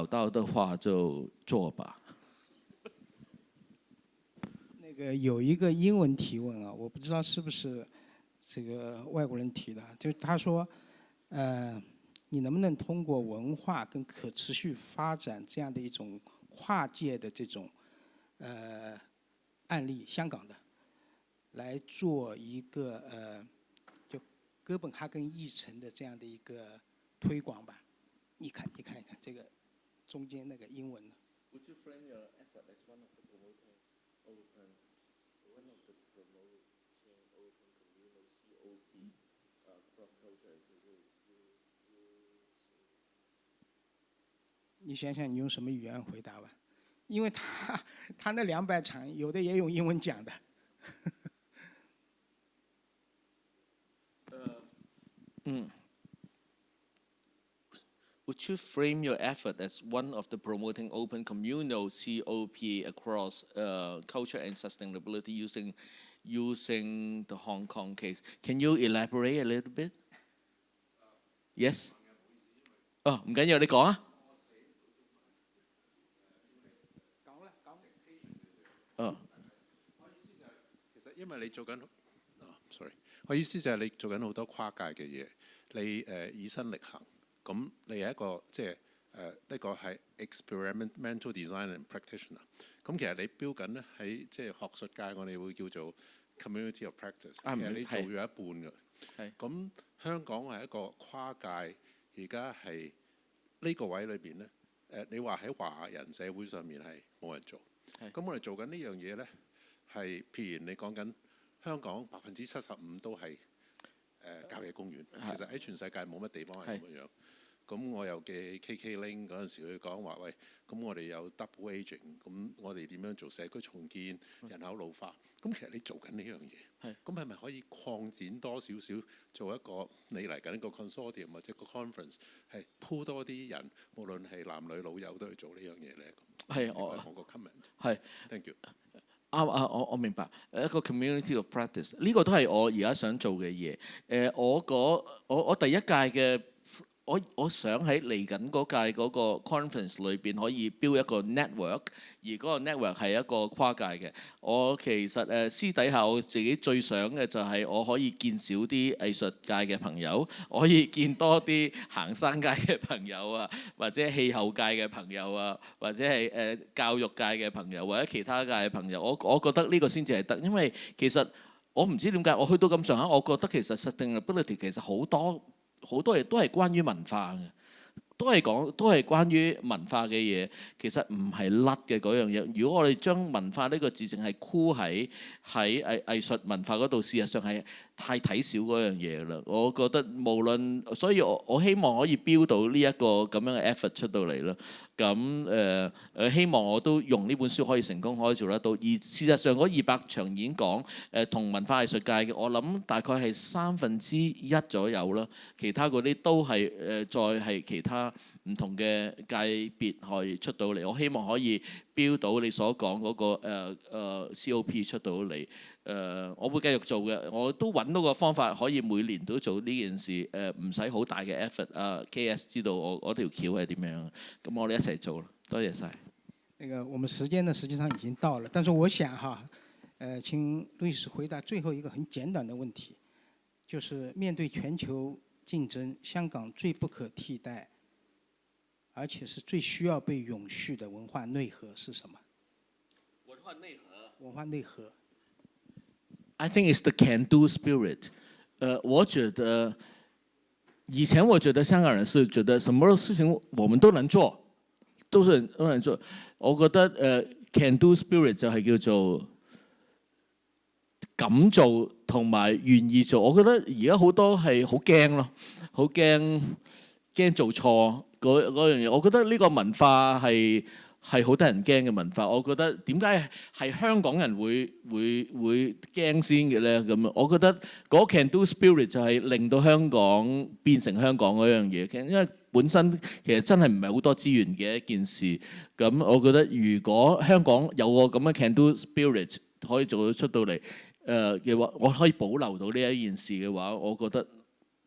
到的话就做吧。那个有一个英文提问啊，我不知道是不是这个外国人提的，就他说，你能不能通过文化跟可持续发展这样的一种跨界的这种案例，香港的，来做一个就哥本哈根议程的这样的一个推广吧？你看一看这个中间那个英文呢？ Would you frame your effort as one of the promoter 你想想，你用什么语言回答吧？因为他那200场，有的也用英文讲的。Would you frame your effort as one of the promoting open communal COP across culture and sustainability using the Hong Kong case? Can you elaborate a little bit? Yes. 哦，唔緊要，你講啊。其實因為你做緊，sorry， 我意思就係你做緊好多跨界嘅嘢，你以身力行，咁你係一個即係呢個係 experimental design and practitioner。咁其實你標緊咧喺即係學術界，我哋會叫做 community of practice。其實你做咗一半㗎。咁香港係一個跨界，而家係呢個位裏邊咧，你話喺華人社會上面係冇人做。咁我哋做緊呢樣嘢咧，係譬如你講緊香港75%都係郊野公園，其實喺全世界冇乜地方係咁樣。咁我又記 KK Ling 嗰陣時，佢講話喂，咁我哋有 double aging， 咁我哋點樣做社區重建、人口老化？咁其實你做緊呢樣嘢，咁係咪可以擴展多少少，做一個你嚟緊一個 consortium 或者個 conference， 係鋪多啲人，無論係男女老幼都去做呢樣嘢咧？係我個 comment。係 ，thank you。我明白，一個 community of practice 呢個都係我而家想做嘅嘢。我第一屆嘅。我想喺嚟緊嗰屆嗰個 conference 裏邊可以 build 一個 network， 而嗰個 network 係一個跨界嘅。我其實私底下我自己最想嘅就係我可以見少啲藝術界嘅朋友，我可以見多啲行山界嘅朋友啊，或者氣候界嘅朋友啊，或者係教育界嘅朋友或者其他界嘅朋友。我覺得呢個先至係得，因為其實我唔知點解我去到咁上下，我覺得其實 sustainability 其實好多嘢都係關於文化嘅，都係關於文化嘅嘢，其實唔係甩嘅嗰樣嘢。如果我哋將文化呢個字淨係箍喺藝術文化嗰度，事實上係太睇少嗰樣嘢啦。我覺得無論，所以我希望可以標到呢一個咁樣嘅 effort 出到嚟啦。咁希望我都用呢本書可以成功可以做得到。而事實上嗰200場演講同文化藝術界嘅，我諗大概係1/3左右啦。其他嗰啲都係再係其他唔同嘅界別可以出到嚟。我希望可以標到你所講嗰個COP 出到嚟。我會繼續做嘅，我都揾到個方法可以每年都做呢件事，唔使好大嘅 effort。KS 知道我條橋係點樣，咁我哋一齊做啦。多謝晒。我們時間呢，實際上已經到了，但是我想哈，請路易斯回答最後一個很簡短的問題，就是面對全球競爭，香港最不可替代，而且是最需要被永續的文化內核是什麼？文化內核。文化內核。I think it's the can-do spirit。我覺得以前我覺得香港人是覺得什麼事情我們都能做，都能做。我覺得can-do spirit 就係叫做敢做同埋願意做。我覺得而家好多係好驚咯，好驚做錯嗰樣嘢。我覺得呢個文化係好得人驚嘅文化。我覺得點解係香港人會驚先嘅咧？咁我覺得嗰 can do spirit 就係令到香港變成香港嗰樣嘢。因為本身其實真係唔係好多資源嘅一件事。咁我覺得如果香港有個咁嘅 can do spirit 可以做到出到嚟嘅話，我可以保留到呢一件事嘅話，我覺得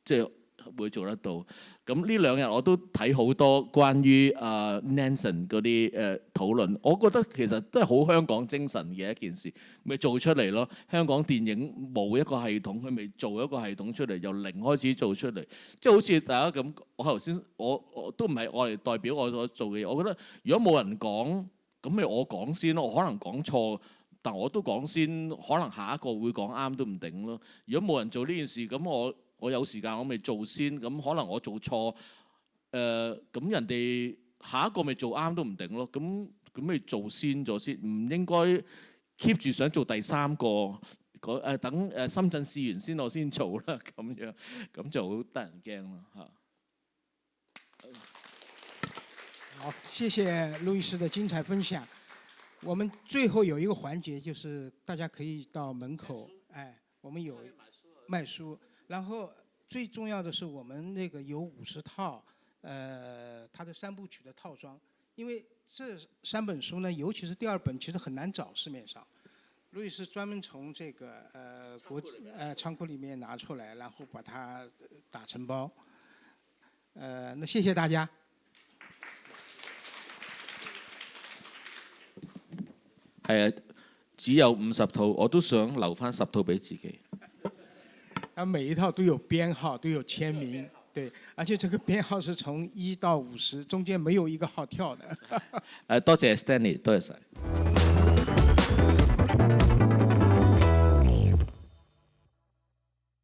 即係會做得到。咁呢2日我都睇好多關於Nansen 嗰啲討論，我覺得其實都係好香港精神嘅一件事，咪做出嚟咯。香港電影冇一個系統，佢咪做一個系統出嚟，由零開始做出嚟，即係好似大家咁。我頭先我都唔係我嚟代表我所做嘅嘢，我覺得如果冇人講，咁咪我講先咯。我可能講錯，但我都講先，可能下一個會講啱都唔定咯。如果冇人做呢件事，咁我有時間我咪做先，咁可能我做錯，咁人哋下一個咪做啱都唔定咯。咁咪做先咗先，唔應該 keep 住想做第3個，等深圳試完先，我先做啦，咁樣咁就好得人驚咯嚇。好，謝謝路易斯的精彩分享。我們最後有一個環節，就是大家可以到門口，我們有賣書，然後最重要的是我們那個有50套，它的3部曲的套裝，因為這3本書呢，尤其是第2本，其實很難找市面上。路易斯專門從這個倉庫裡面拿出來，然後把它打成包。那謝謝大家。係啊，只有50套，我都想留翻10套俾自己。每一套都有編號，都有簽名，對，而且這個編號是從1到50，中間沒有一個號跳的。多謝 Stanley，多謝晒。